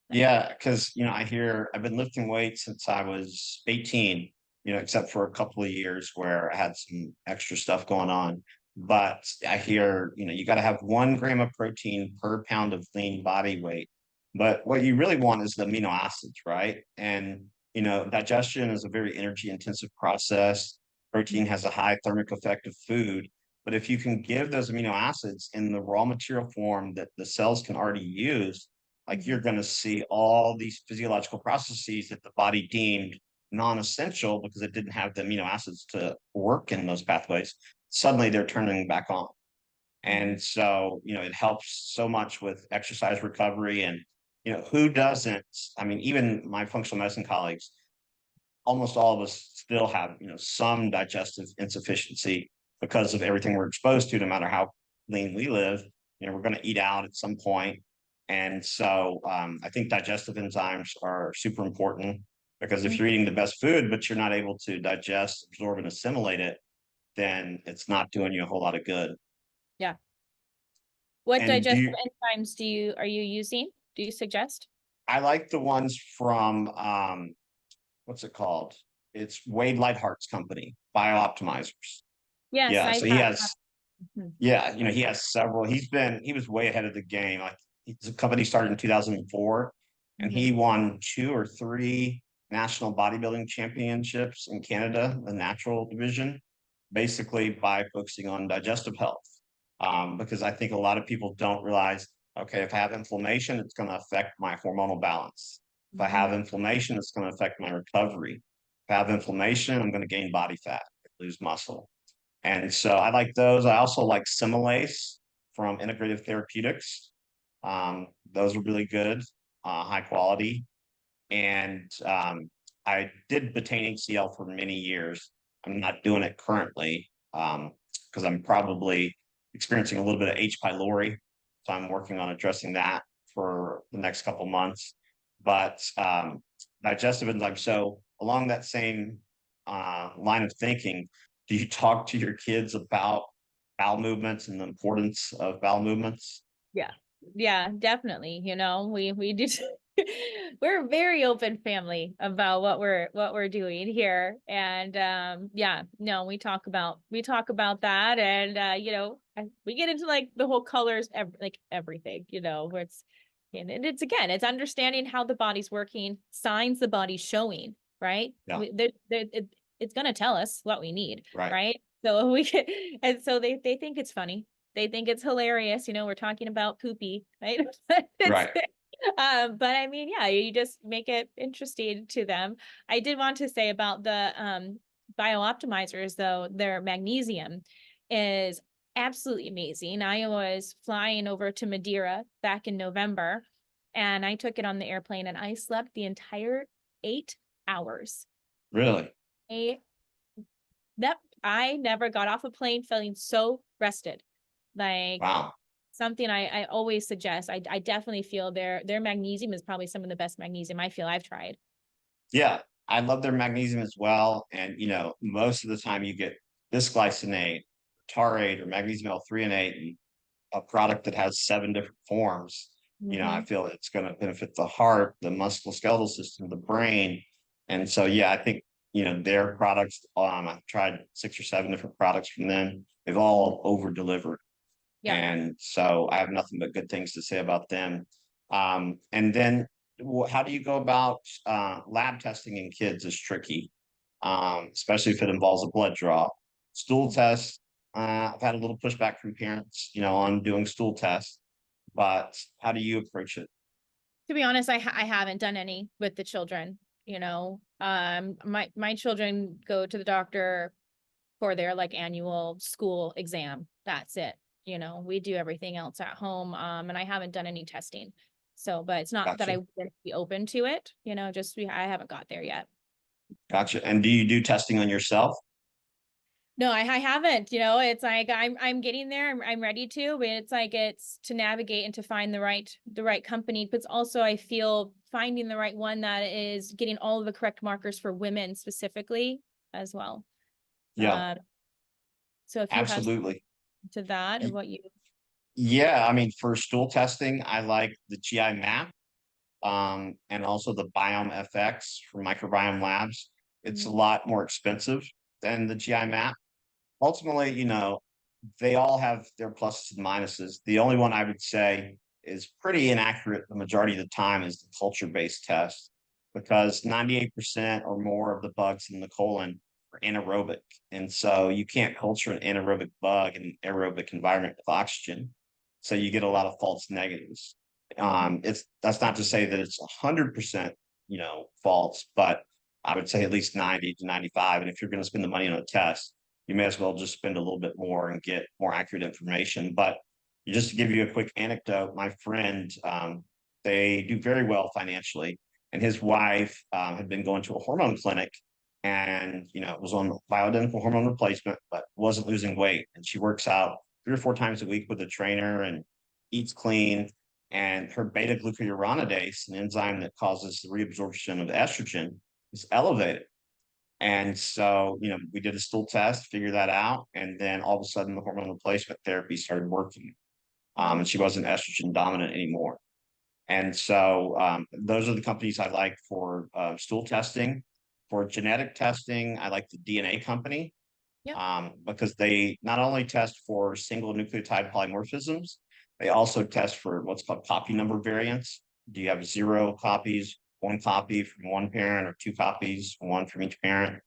C: Yeah, because I've been lifting weights since I was 18, except for a couple of years where I had some extra stuff going on. But I hear, you got to have 1 gram of protein per pound of lean body weight. But what you really want is the amino acids, right? And digestion is a very energy intensive process. Protein has a high thermic effect of food. But if you can give those amino acids in the raw material form that the cells can already use, like, you're going to see all these physiological processes that the body deemed non-essential because it didn't have the amino acids to work in those pathways. Suddenly they're turning back on. And so, it helps so much with exercise recovery. And, who doesn't? I mean, even my functional medicine colleagues, almost all of us still have, some digestive insufficiency because of everything we're exposed to, no matter how lean we live. We're going to eat out at some point. And so I think digestive enzymes are super important, because if you're eating the best food, but you're not able to digest, absorb, and assimilate it, then it's not doing you a whole lot of good.
B: Yeah. What
C: And
B: digestive enzymes are you using? Do you suggest?
C: I like the ones from, what's it called? It's Wade Lightheart's company, Biooptimizers.
B: Yes,
C: Yeah.
B: I've
C: So he
B: had.
C: has,
B: Mhm.
C: yeah, he has several. He was way ahead of the game. Like, the company started in 2004, and he
B: Mhm.
C: won 2 or 3 national bodybuilding championships in Canada, the natural division, basically by focusing on digestive health. Because I think a lot of people don't realize, okay, if I have inflammation, it's going to affect my hormonal balance. If I have inflammation, it's going to affect my recovery. If I have inflammation, I'm going to gain body fat, lose muscle. And so I like those. I also like Similase from Integrative Therapeutics. Those are really good, high quality. And I did betaine HCl for many years. I'm not doing it currently because I'm probably experiencing a little bit of H. pylori. So I'm working on addressing that for the next couple months. But digestive enzymes. So along that same line of thinking, do you talk to your kids about bowel movements and the importance of bowel movements?
B: Yeah. Yeah, definitely. We do we're a very open family about what we're doing here. And yeah, no, we talk about that. And we get into like the whole colors, like everything, where and it's understanding how the body's working, signs the body's showing, right?
C: Yeah.
B: It's gonna tell us what we need,
C: Right.
B: right? So we can, and so they think it's funny. They think it's hilarious. We're talking about poopy, right?
C: Right.
B: But I mean, yeah, you just make it interesting to them. I did want to say about the bio-optimizers, though, their magnesium is absolutely amazing. I was flying over to Madeira back in November, and I took it on the airplane, and I slept the entire 8 hours.
C: Really?
B: That I never got off a plane feeling so rested. Like,
C: Wow.
B: something I always suggest. I definitely feel their magnesium is probably some of the best magnesium I feel I've tried.
C: Yeah, I love their magnesium as well. And most of the time you get bisglycinate, tartrate, or magnesium L-threonate, and a product that has 7 different forms. I
B: Mhm.
C: feel it's going to benefit the heart, the musculoskeletal system, the brain. And so, yeah, I think, their products, I've tried 6 or 7 different products from them. They've all over delivered.
B: Yeah.
C: And so I have nothing but good things to say about them. And then how do you go about lab testing in kids is tricky, especially if it involves a blood draw. Stool tests, I've had a little pushback from parents, on doing stool tests, but how do you approach it?
B: To be honest, I haven't done any with the children. My children go to the doctor for their like annual school exam. That's it. We do everything else at home. And I haven't done any testing. So, but it's not that I
C: Gotcha.
B: wouldn't be open to it. I haven't got there yet.
C: Gotcha. And do you do testing on yourself?
B: No, I haven't. It's like I'm getting there. I'm ready to, but it's to navigate and to find the right company. But also I feel finding the right one that is getting all of the correct markers for women specifically as well.
C: Yeah,
B: So if you have
C: absolutely.
B: to that or what you
C: Yeah, I mean, for stool testing, I like the GI map, and also the Biome FX from Microbiome Labs. It's a
B: Mhm.
C: lot more expensive than the GI map. Ultimately, they all have their pluses and minuses. The only one I would say is pretty inaccurate the majority of the time is the culture-based test, because 98% or more of the bugs in the colon are anaerobic. And so you can't culture an anaerobic bug in an aerobic environment with oxygen. So you get a lot of false negatives. That's not to say that it's 100%, false, but I would say at least 90 to 95. And if you're going to spend the money on a test, you may as well just spend a little bit more and get more accurate information. But just to give you a quick anecdote, my friend, they do very well financially, and his wife had been going to a hormone clinic, and was on bioidentical hormone replacement, but wasn't losing weight. And she works out 3 or 4 times a week with a trainer and eats clean. And her beta glucuronidase, an enzyme that causes the reabsorption of estrogen, is elevated. And so, we did a stool test, figure that out, and then all of a sudden the hormone replacement therapy started working. And she wasn't estrogen dominant anymore. And so those are the companies I like for stool testing. For genetic testing, I like the DNA company,
B: Yep.
C: because they not only test for single nucleotide polymorphisms, they also test for what's called copy number variants. Do you have 0 copies, 1 copy from one parent, or 2 copies, one from each parent?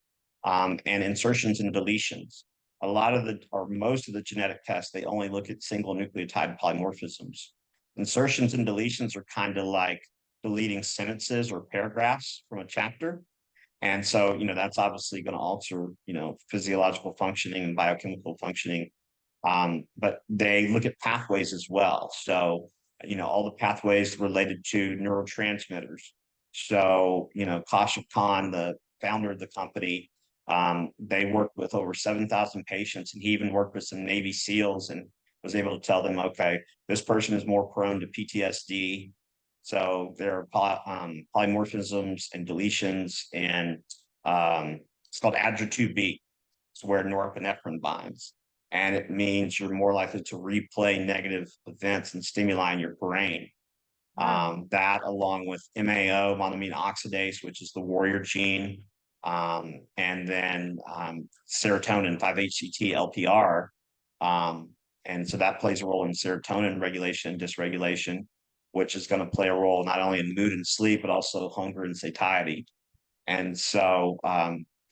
C: And insertions and deletions. A lot of or most of the genetic tests, they only look at single nucleotide polymorphisms. Insertions and deletions are kind of like deleting sentences or paragraphs from a chapter. And so, that's obviously going to alter, physiological functioning and biochemical functioning. But they look at pathways as well. So all the pathways related to neurotransmitters. So, Kasha Khan, the founder of the company, they worked with over 7,000 patients, and he even worked with some Navy SEALs and was able to tell them, okay, this person is more prone to PTSD. So there are polymorphisms and deletions, and it's called ADRA2B. It's where norepinephrine binds. And it means you're more likely to replay negative events and stimuli in your brain.
B: Wow.
C: That, along with MAO, monoamine oxidase, which is the warrior gene, and then serotonin, 5-HTP-LPR. And so that plays a role in serotonin regulation and dysregulation, which is going to play a role not only in mood and sleep, but also hunger and satiety. And so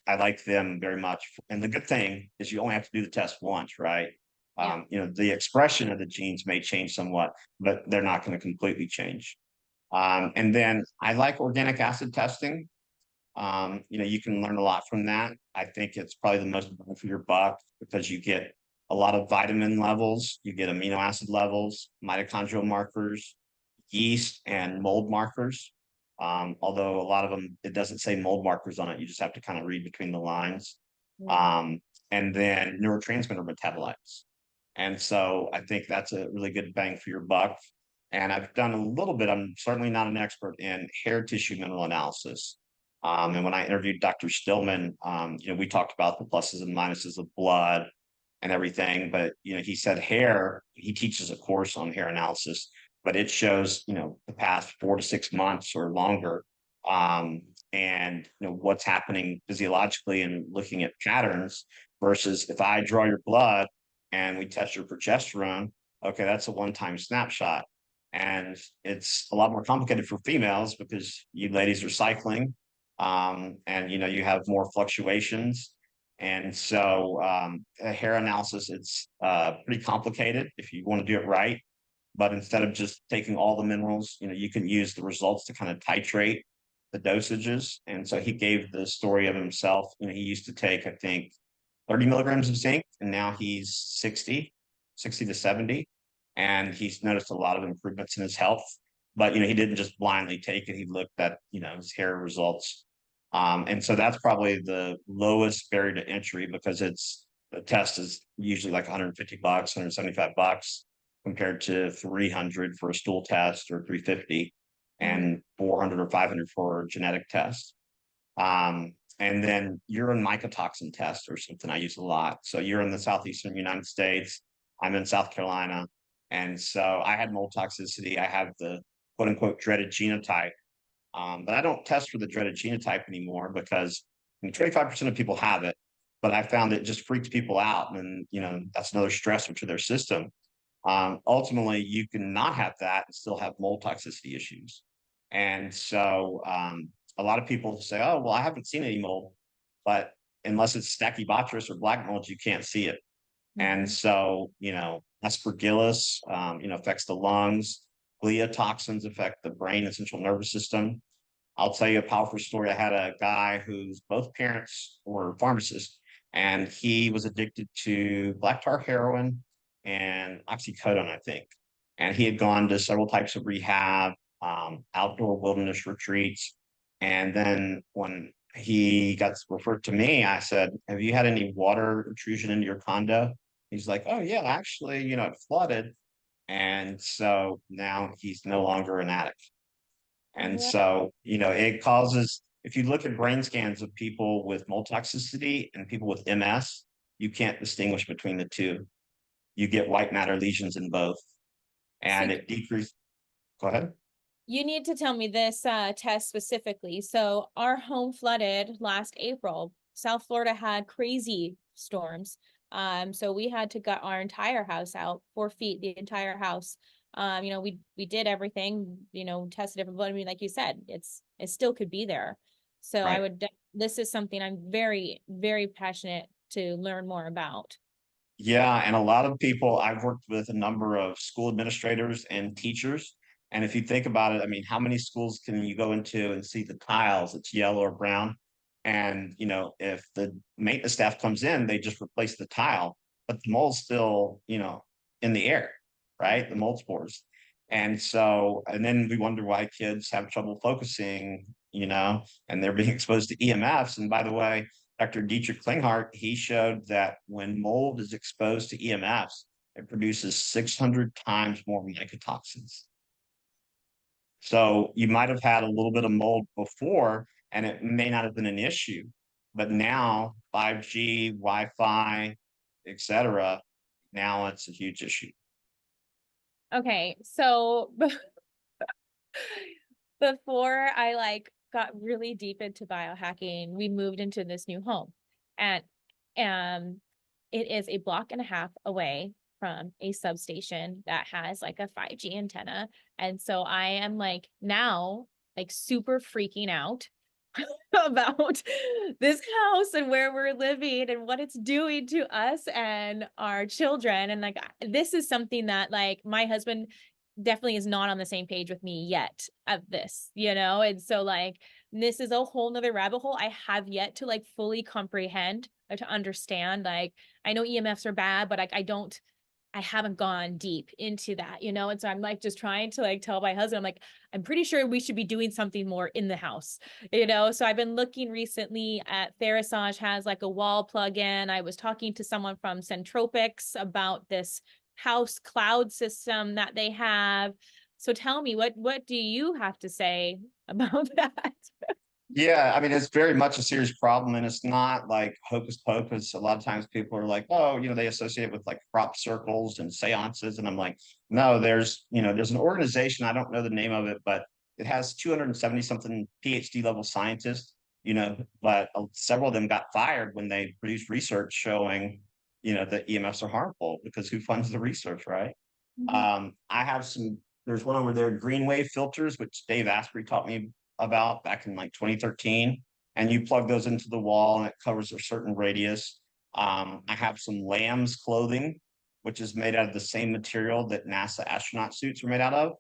C: I like them very much. And the good thing is you only have to do the test once, right?
B: Yeah.
C: The expression of the genes may change somewhat, but they're not going to completely change. And then I like organic acid testing. You can learn a lot from that. I think it's probably the most bang for your buck because you get a lot of vitamin levels, you get amino acid levels, mitochondrial markers, yeast, and mold markers. Although a lot of them, it doesn't say mold markers on it. You just have to kind of read between the lines. Um, and then neurotransmitter metabolites. And so I think that's a really good bang for your buck. And I've done a little bit, I'm certainly not an expert in hair tissue mineral analysis. And when I interviewed Dr. Stillman, we talked about the pluses and minuses of blood and everything. But, he said hair, he teaches a course on hair analysis, but it shows, the past 4 to 6 months or longer. And, what's happening physiologically and looking at patterns versus if I draw your blood and we test your progesterone, okay, that's a one-time snapshot. And it's a lot more complicated for females because you ladies are cycling, and you have more fluctuations. And so a hair analysis, it's pretty complicated if you want to do it right. But instead of just taking all the minerals, you can use the results to kind of titrate the dosages. And so he gave the story of himself. He used to take, I think, 30 milligrams of zinc, and now he's 60 to 70. And he's noticed a lot of improvements in his health. But, he didn't just blindly take it. He looked at, his hair results. And so that's probably the lowest barrier to entry because the test is usually like 150 bucks, 175 bucks compared to 300 for a stool test or 350 and 400 or 500 for a genetic test. And then urine mycotoxin test or something I use a lot. So you're in the southeastern United States. I'm in South Carolina. And so I had mold toxicity. I have the quote unquote dreaded genotype. But I don't test for the dreaded genotype anymore because 25% of people have it. But I found it just freaks people out. And, that's another stressor to their system. Ultimately, you can not have that and still have mold toxicity issues. And so a lot of people say, oh, well, I haven't seen any mold, but unless it's Stachybotrys or black mold, you can't see it. And so, Aspergillus, affects the lungs. Glia toxins affect the brain and central nervous system. I'll tell you a powerful story. I had a guy whose both parents were pharmacists, and he was addicted to black tar heroin and oxycodone, I think. And he had gone to several types of rehab, outdoor wilderness retreats. And then when he got referred to me, I said, have you had any water intrusion into your condo? He's like, oh, yeah, actually, it flooded. And so now he's no longer an addict. And so, it causes, if you look at brain scans of people with mold toxicity and people with MS, you can't distinguish between the two. You get white matter lesions in both, and it decreases. Go ahead.
B: You need to tell me this test specifically. So our home flooded last April. South Florida had crazy storms. So we had to gut our entire house out, 4 feet, the entire house. We did everything, tested every blood. I mean, like you said, it still could be there. So
C: Right.
B: this is something I'm very, very passionate to learn more about.
C: Yeah, and a lot of people, I've worked with a number of school administrators and teachers. And if you think about it, I mean, how many schools can you go into and see the tiles, it's yellow or brown? And, if the maintenance staff comes in, they just replace the tile, but the mold's still, in the air, right? The mold spores. And so, and then we wonder why kids have trouble focusing, and they're being exposed to EMFs. And by the way, Dr. Dietrich Klinghardt, he showed that when mold is exposed to EMFs, it produces 600 times more mycotoxins. So you might have had a little bit of mold before, and it may not have been an issue. But now 5G, Wi-Fi, etc., now it's a huge issue.
B: Okay, so before I got really deep into biohacking, we moved into this new home, and it is a block and a half away from a substation that has like a 5G antenna. And so I am now super freaking out about this house and where we're living and what it's doing to us and our children. And this is something that my husband definitely is not on the same page with me yet of this, And so this is a whole nother rabbit hole I have yet to fully comprehend or to understand. I know EMFs are bad, but I haven't gone deep into that, And so I'm just trying to tell my husband, I'm pretty sure we should be doing something more in the house, So I've been looking recently at Therasage has a wall plug-in. I was talking to someone from Centropics about this house cloud system that they have. So tell me, what do you have to say about that?
C: Yeah, I mean, it's very much a serious problem, and it's not like hocus pocus. A lot of times people are like, oh, they associate it with like crop circles and seances. And I'm like, no, there's an organization, I don't know the name of it, but it has 270 something PhD level scientists, but several of them got fired when they produced research showing, that EMFs are harmful, because who funds the research, right?
B: Mhm.
C: I have there's one over there, green wave filters, which Dave Asprey taught me about back in 2013. And you plug those into the wall and it covers a certain radius. I have some lambs clothing, which is made out of the same material that NASA astronaut suits are made out of,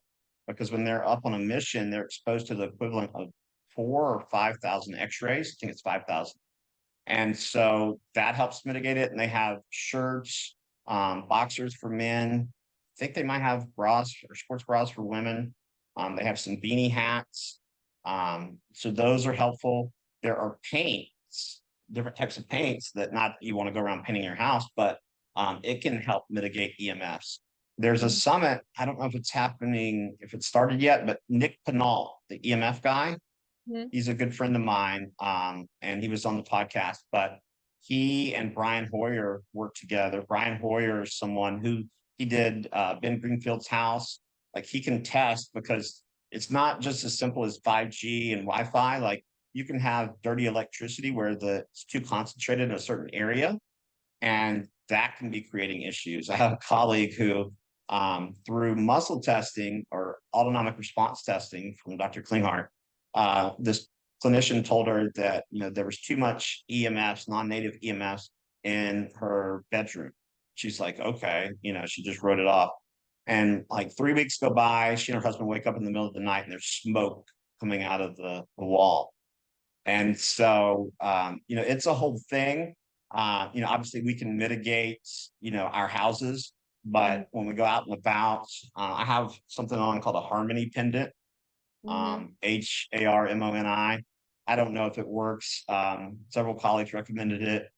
C: because when they're up on a mission, they're exposed to the equivalent of 4 or 5,000 x-rays. I think it's 5,000. And so that helps mitigate it. And they have shirts, boxers for men. I think they might have bras or sports bras for women. They have some beanie hats. So those are helpful. There are paints, different types of paints that not that you want to go around painting your house, but it can help mitigate EMFs. There's a summit. I don't know if it's happening, if it started yet, but Nick Pinal, the EMF guy,
B: Mhm.
C: he's a good friend of mine, and he was on the podcast. But he and Brian Hoyer worked together. Brian Hoyer is someone who he did Ben Greenfield's house. Like, he can test, because it's not just as simple as 5G and Wi-Fi. Like, you can have dirty electricity where it's too concentrated in a certain area, and that can be creating issues. I have a colleague who, through muscle testing or autonomic response testing from Dr. Klinghardt, this clinician told her that there was too much EMFs, non-native EMFs, in her bedroom. She's like, okay, she just wrote it off. And 3 weeks go by, she and her husband wake up in the middle of the night and there's smoke coming out of the wall. And so, it's a whole thing. Obviously we can mitigate, our houses, but when we go out and about, I have something on called a Harmony pendant,
B: Mhm.
C: HARMONI. I don't know if it works. Several colleagues recommended it.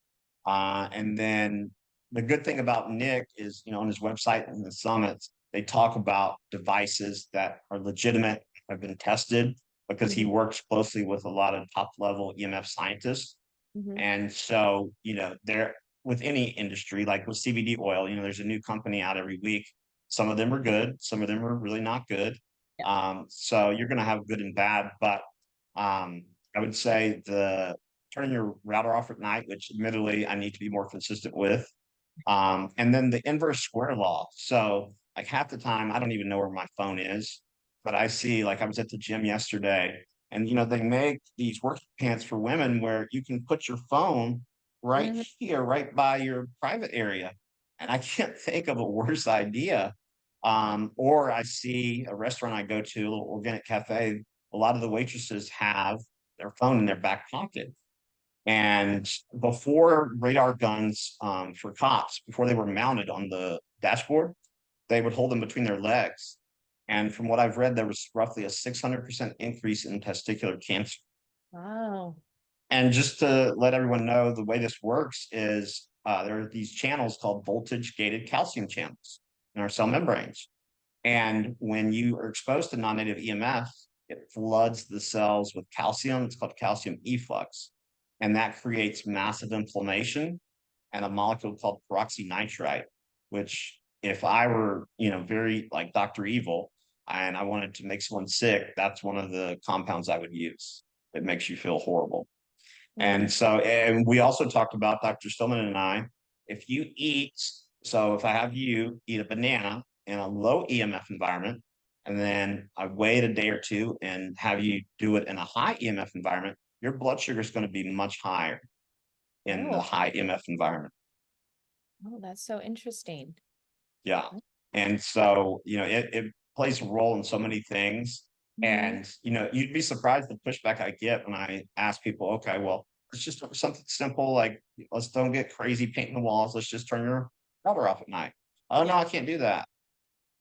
C: And then the good thing about Nick is, on his website and the summits, they talk about devices that are legitimate, have been tested, because he
B: Mhm.
C: works closely with a lot of top level EMF scientists.
B: Mhm.
C: And so, there, with any industry, like with CBD oil, there's a new company out every week. Some of them are good, some of them are really not good.
B: Yeah.
C: So you're going to have good and bad, but I would say the turning your router off at night, which admittedly I need to be more consistent with. And then the inverse square law. So half the time I don't even know where my phone is, but I see, I was at the gym yesterday, and they make these work pants for women where you can put your phone right
B: Mhm.
C: here, right by your private area. And I can't think of a worse idea. Or I see a restaurant I go to, a little organic cafe, a lot of the waitresses have their phone in their back pocket. And before radar guns, for cops, before they were mounted on the dashboard, they would hold them between their legs. And from what I've read, there was roughly a 600% increase in testicular cancer.
B: Wow.
C: And just to let everyone know, the way this works is there are these channels called voltage gated calcium channels in our cell membranes. And when you are exposed to non-native EMFs, it floods the cells with calcium. It's called calcium efflux. And that creates massive inflammation and a molecule called peroxynitrite, which if I were, very like Dr. Evil and I wanted to make someone sick, that's one of the compounds I would use. It makes you feel horrible. And so, and we also talked about Dr. Stillman and I, if you eat, so if I have you eat a banana in a low EMF environment, and then I wait a day or two and have you do it in a high EMF environment, your blood sugar is going to be much higher in the
B: Oh,
C: high EMF environment.
B: oh, that's so interesting.
C: Yeah. And so, it plays a role in so many things.
B: Mhm.
C: And, you'd be surprised the pushback I get when I ask people, okay, well, it's just something simple like let's don't get crazy painting the walls. Let's just turn your router off at night. Oh, no,
B: Yeah.
C: I can't do that.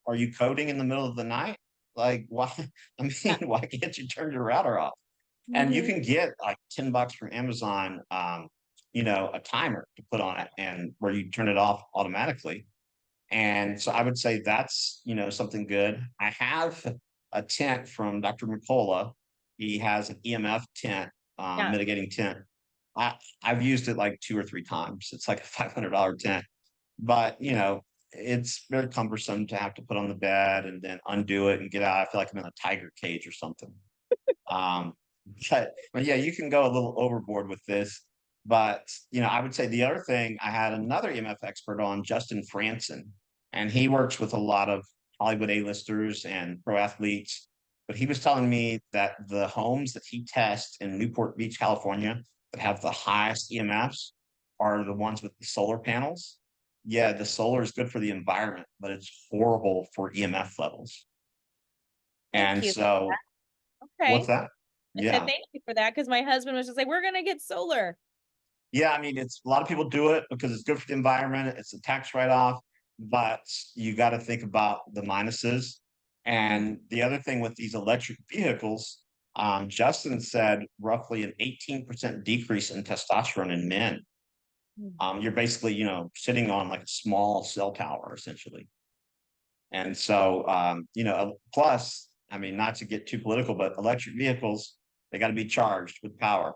C: Are you coding in the middle of the night? Like, why? I
B: Yeah.
C: mean, why can't you turn your router off? And you
B: Mhm.
C: can get like $10 from Amazon, a timer to put on it and where you turn it off automatically. And so I would say that's, something good. I have a tent from Dr. McCullough. He has an EMF tent,
B: Yeah.
C: mitigating tent. I, I've used it like 2 or 3 times. It's like a $500 tent, but it's very cumbersome to have to put on the bed and then undo it and get out. I feel like I'm in a tiger cage or something. Um, but yeah, you can go a little overboard with this. But I would say the other thing, I had another EMF expert on, Justin Franson, and he works with a lot of Hollywood A-listers and pro athletes. But he was telling me that the homes that he tests in Newport Beach, California, that have the highest EMFs are the ones with the solar panels. Yeah, the solar is good for the environment, but it's horrible for EMF levels.
B: Thank
C: And
B: you.
C: so, what's
B: Okay.
C: that?
B: I said
C: Yeah.
B: thank you for that because my husband was just like, we're gonna get solar.
C: Yeah, I mean, it's a lot of people do it because it's good for the environment. It's a tax write-off, but you got to think about the minuses. And the other thing with these electric vehicles, Justin said roughly an 18% decrease in testosterone in men.
B: Mhm.
C: You're basically, sitting on like a small cell tower essentially. And so, plus, I mean, not to get too political, but electric vehicles, they got to be charged with power.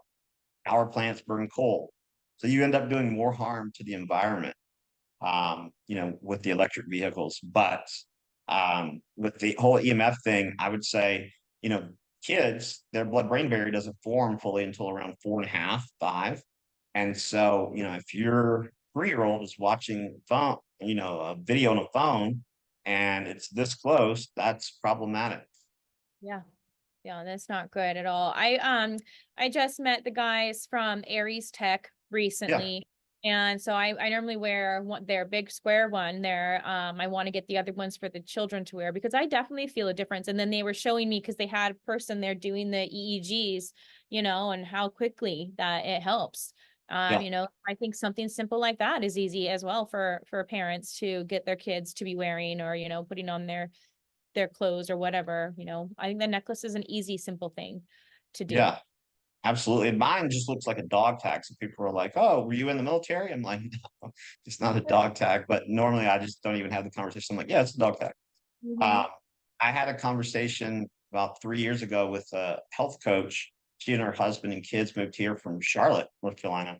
C: Power plants burn coal. So you end up doing more harm to the environment, with the electric vehicles. But with the whole EMF thing, I would say, kids, their blood-brain barrier doesn't form fully until around 4.5, 5. And so, if your 3-year-old is watching phone, a video on a phone and it's this close, that's problematic.
B: Yeah. Yeah, that's not good at all. I just met the guys from Aries Tech
C: Yeah,
B: recently. And so I normally wear their big square one there. I want to get the other ones for the children to wear because I definitely feel a difference. And then they were showing me because they had a person there doing the EEGs, and how quickly that it helps.
C: yeah,
B: I think something simple like that is easy as well for parents to get their kids to be wearing or, putting on their clothes or whatever, I think the necklace is an easy, simple thing to do.
C: yeah. Absolutely. And mine just looks like a dog tag. So people are like, "Oh, were you in the military?" I'm like, "No, it's not a dog tag." But normally I just don't even have the conversation. I'm like, "Yeah, it's a dog tag."
B: Mm-hmm.
C: Um, I had a conversation about 3 years ago with a health coach. She and her husband and kids moved here from Charlotte, North Carolina,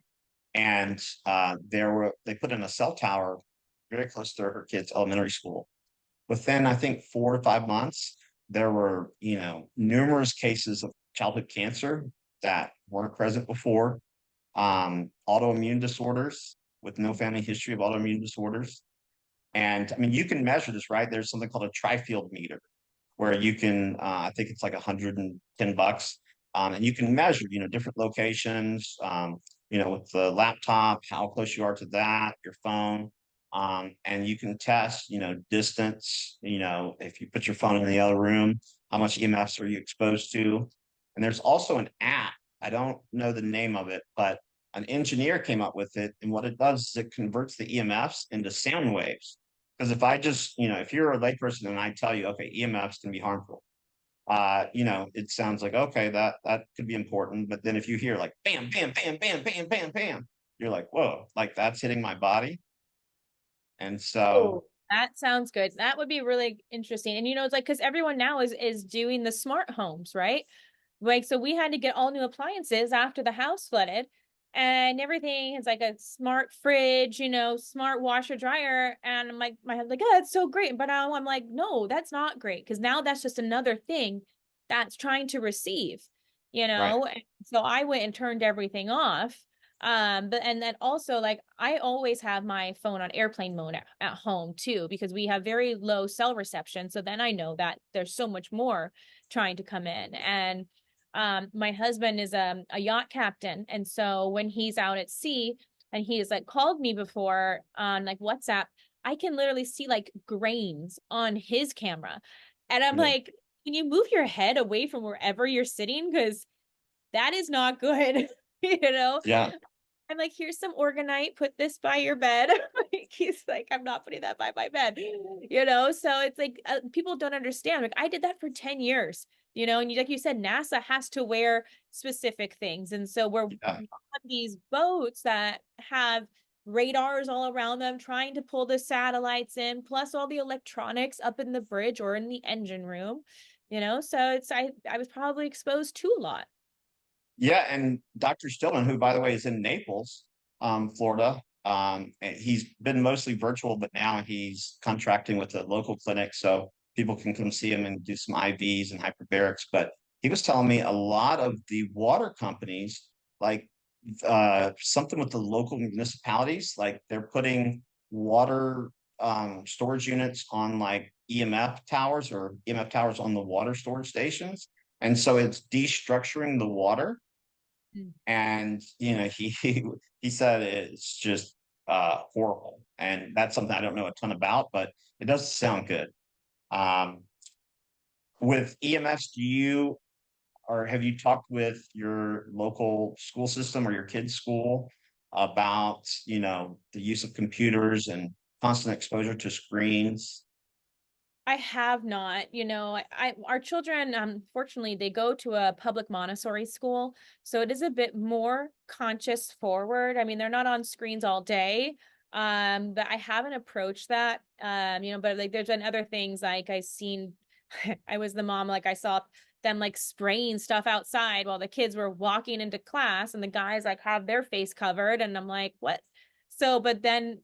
C: and they put in a cell tower very close to her kids' elementary school. Within, I think, 4 to 5 months, there were, numerous cases of childhood cancer that weren't present before, autoimmune disorders with no family history of autoimmune disorders. And I mean, you can measure this, right? There's something called a tri-field meter where you can, I think it's like $110, and you can measure, different locations, with the laptop, how close you are to that, your phone, and you can test, distance, if you put your phone in the other room, how much EMFs are you exposed to? And there's also an app. I don't know the name of it, but an engineer came up with it, and what it does is it converts the EMFs into sound waves. Because if I just, if you're a layperson and I tell you, okay, EMFs can be harmful, it sounds like, okay, that could be important. But then if you hear like bam, bam, bam, bam, bam, bam, bam, you're like, whoa, like that's hitting my body. And so,
B: Oh, that sounds good. That would be really interesting. And it's like, because everyone now is doing the smart homes, right? Like, so we had to get all new appliances after the house flooded, and everything is like a smart fridge, smart washer dryer. And I'm like, my husband's like, oh, that's so great. But now I'm like, no, that's not great. Because now that's just another thing that's trying to receive,
C: right.
B: And so I went and turned everything off. But and then also, like, I always have my phone on airplane mode at home too, because we have very low cell reception. So then I know that there's so much more trying to come in. And my husband is a yacht captain, and so when he's out at sea and he's like called me before on like WhatsApp, I can literally see like grains on his camera, and I'm
C: Really.
B: like, can you move your head away from wherever you're sitting, because that is not good. you know
C: Yeah.
B: I'm like, here's some organite, put this by your bed. Like, he's like, I'm not putting that by my bed, So it's like, people don't understand. Like, I did that for 10 years, and like you said, NASA has to wear specific things. And so we're
C: Yeah.
B: on these boats that have radars all around them trying to pull the satellites in, plus all the electronics up in the bridge or in the engine room, So I was probably exposed to a lot.
C: Yeah, and Dr. Stillman, who by the way is in Naples, Florida, and he's been mostly virtual, but now he's contracting with a local clinic so people can come see him and do some IVs and hyperbarics. But he was telling me a lot of the water companies, like something with the local municipalities, like they're putting water storage units on like EMF towers or EMF towers on the water storage stations. And so it's destructuring the water,
B: Mm.
C: and he said it's just horrible, and that's something I don't know a ton about, but it does sound good. um with EMS, do you or have you talked with your local school system or your kids school about the use of computers and constant exposure to screens?
B: I have not, our children, fortunately, they go to a public Montessori school, so it is a bit more conscious forward. I mean, they're not on screens all day, but I haven't approached that, but like there's been other things like I seen, I was the mom, like I saw them like spraying stuff outside while the kids were walking into class, and the guys like have their face covered, and I'm like, what? So, but then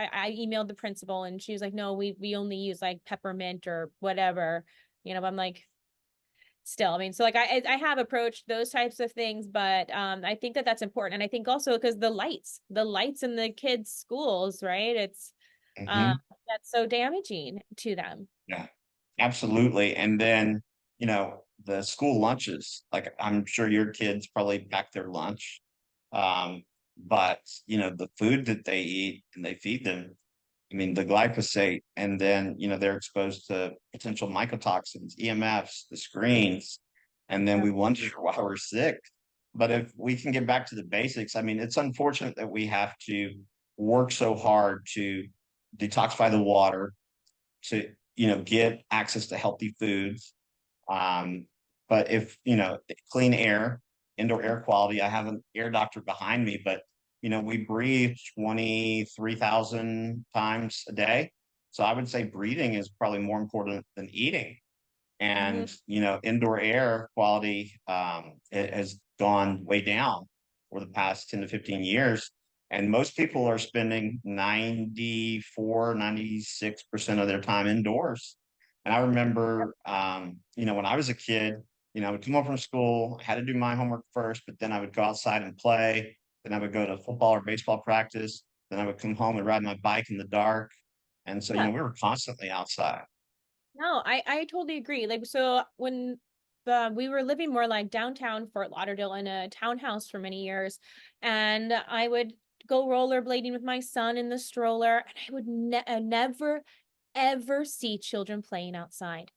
B: I emailed the principal, and she was like, no, we only use like peppermint or whatever, but I'm like, still, I mean, so like I have approached those types of things, but I think that that's important. And I think also because the lights in the kids' schools, right? It's uh
C: Hmm.
B: that's so damaging to them.
C: Yeah, absolutely. And then, the school lunches, like I'm sure your kids probably pack their lunch. But the food that they eat and they feed them, I mean, the glyphosate, and then, they're exposed to potential mycotoxins, EMFs, the screens, and then
B: Yeah.
C: we wonder why we're sick. But if we can get back to the basics, I mean, it's unfortunate that we have to work so hard to detoxify the water, to get access to healthy foods. um but if clean air, indoor air quality, I have an air doctor behind me, but we breathe 23,000 times a day, so I would say breathing is probably more important than eating.
B: Mhm.
C: And indoor air quality, it has gone way down for the past 10 to 15 years, and most people are spending 96% of their time indoors. And I remember, when I was a kid, I would come home from school, I had to do my homework first, but then I would go outside and play, then I would go to football or baseball practice, then I would come home and ride my bike in the dark. And so
B: Yeah.
C: we were constantly outside.
B: No, I totally agree. Like, so when we were living more like downtown Fort Lauderdale in a townhouse for many years, and I would go rollerblading with my son in the stroller, and I would never ever see children playing outside,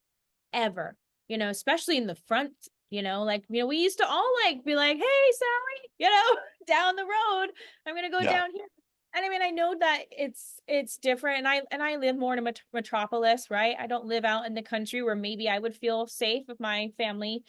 B: ever. Especially in the front. Like, we used to all like be like, "Hey, Sally," down the road. I'm gonna go
C: Yeah.
B: down here. And I mean, I know that it's different, and I live more in a metropolis, right? I don't live out in the country where maybe I would feel safe with my family,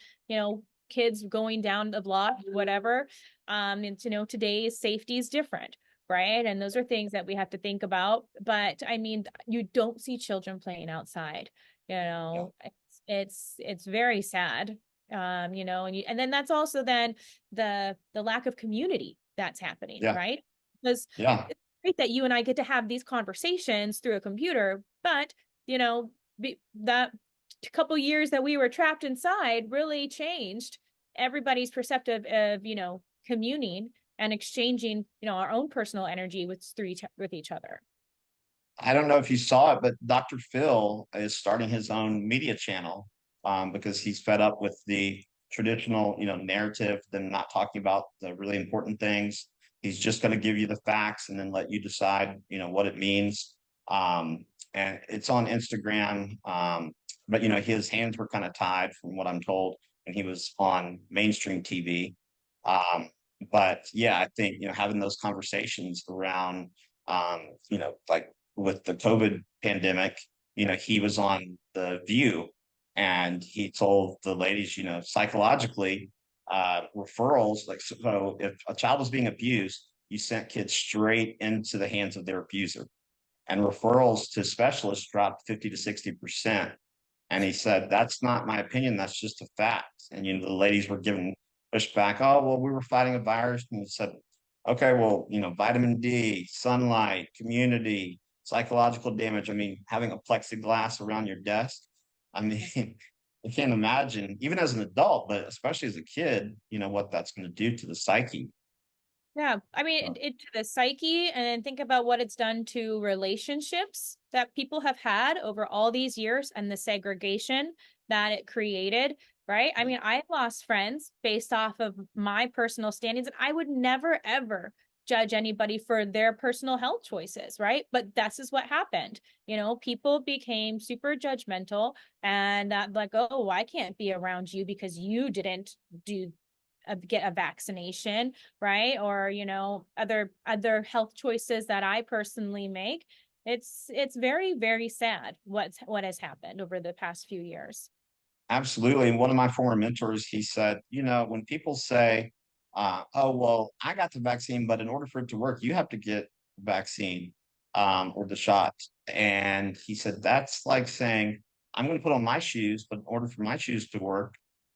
B: kids going down the block, whatever. And today's safety is different, right? And those are things that we have to think about. But I mean, you don't see children playing outside, it's very sad. And then that's also then the lack of community that's happening,
C: Yeah.
B: right? Because
C: Yeah.
B: it's great that you and I get to have these conversations through a computer, but that couple years that we were trapped inside really changed everybody's perceptive of communing and exchanging our own personal energy with each other.
C: I don't know if you saw it, but Dr. Phil is starting his own media channel because he's fed up with the traditional, narrative, them not talking about the really important things. He's just going to give you the facts and then let you decide, what it means. And it's on Instagram. But his hands were kind of tied from what I'm told, and he was on mainstream TV. But yeah, I think, having those conversations around, like with the COVID pandemic, he was on The View and he told the ladies, psychologically, referrals, like, so if a child was being abused, you sent kids straight into the hands of their abuser. And referrals to specialists dropped 50 to 60%. And he said, that's not my opinion, that's just a fact. And the ladies were giving pushback, oh, well, we were fighting a virus. And he said, okay, well, vitamin D, sunlight, community, psychological damage. I mean, having a plexiglass around your desk. I mean, I can't imagine, even as an adult, but especially as a kid, what that's going to do to the psyche.
B: Yeah, I mean, it to the psyche, and then think about what it's done to relationships that people have had over all these years and the segregation that it created, right? I mean, I've lost friends based off of my personal standings, and I would never, ever judge anybody for their personal health choices, right? But this is what happened. People became super judgmental and like, oh, I can't be around you because you didn't get a vaccination, right? Or other health choices that I personally make. It's very, very sad what has happened over the past few years.
C: Absolutely. And one of my former mentors, he said, when people say, oh, well, I got the vaccine, but in order for it to work, you have to get the vaccine or the shot. And he said, that's like saying, I'm going to put on my shoes, but in order for my shoes to work,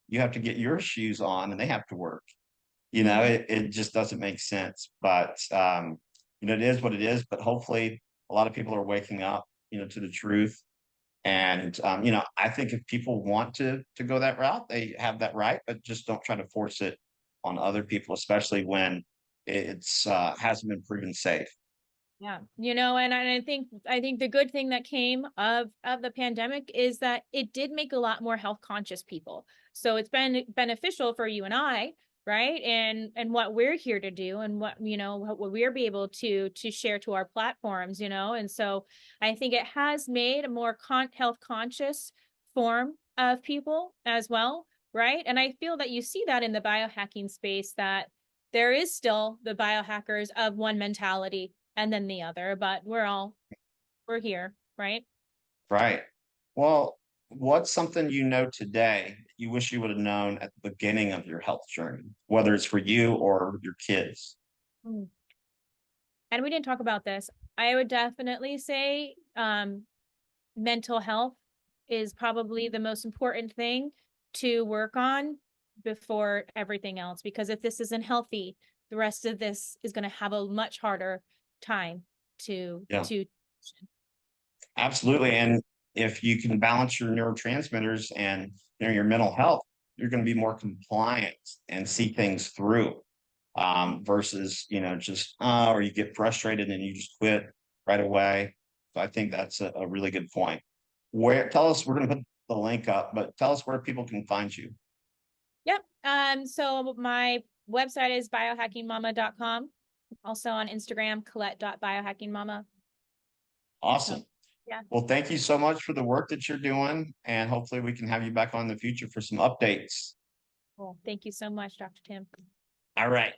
C: you have to get your shoes on and they have to work. It just doesn't make sense. But, it is what it is. But hopefully a lot of people are waking up, to the truth. And I think if people want to go that route, they have that right, but just don't try to force it on other people, especially when it's hasn't been proven safe.
B: Yeah. And I think the good thing that came of the pandemic is that it did make a lot more health conscious people. So it's been beneficial for you and I, right? And what we're here to do and what we're be able to share to our platforms, and so I think it has made a more health conscious form of people as well, right? And I feel that you see that in the biohacking space, that there is still the biohackers of one mentality and then the other, but we're here, right?
C: Right. Well, what's something today you wish you would have known at the beginning of your health journey, whether it's for you or your kids?
B: Mm. And we didn't talk about this. I would definitely say mental health is probably the most important thing to work on before everything else, because if this isn't healthy, the rest of this is going to have a much harder time
C: Yeah.
B: to
C: Absolutely. And if you can balance your neurotransmitters and your mental health, you're going to be more compliant and see things through versus, just, or you get frustrated and you just quit right away. So I think that's a really good point. Tell us, we're going to put the link up, but tell us where people can find you.
B: Yep. So my website is biohackingmama.com. Also on Instagram, colette.biohackingmama.
C: Awesome.
B: So, yeah.
C: Well, thank you so much for the work that you're doing. And hopefully we can have you back on in the future for some updates.
B: Cool. Thank you so much, Dr. Tim.
C: All right.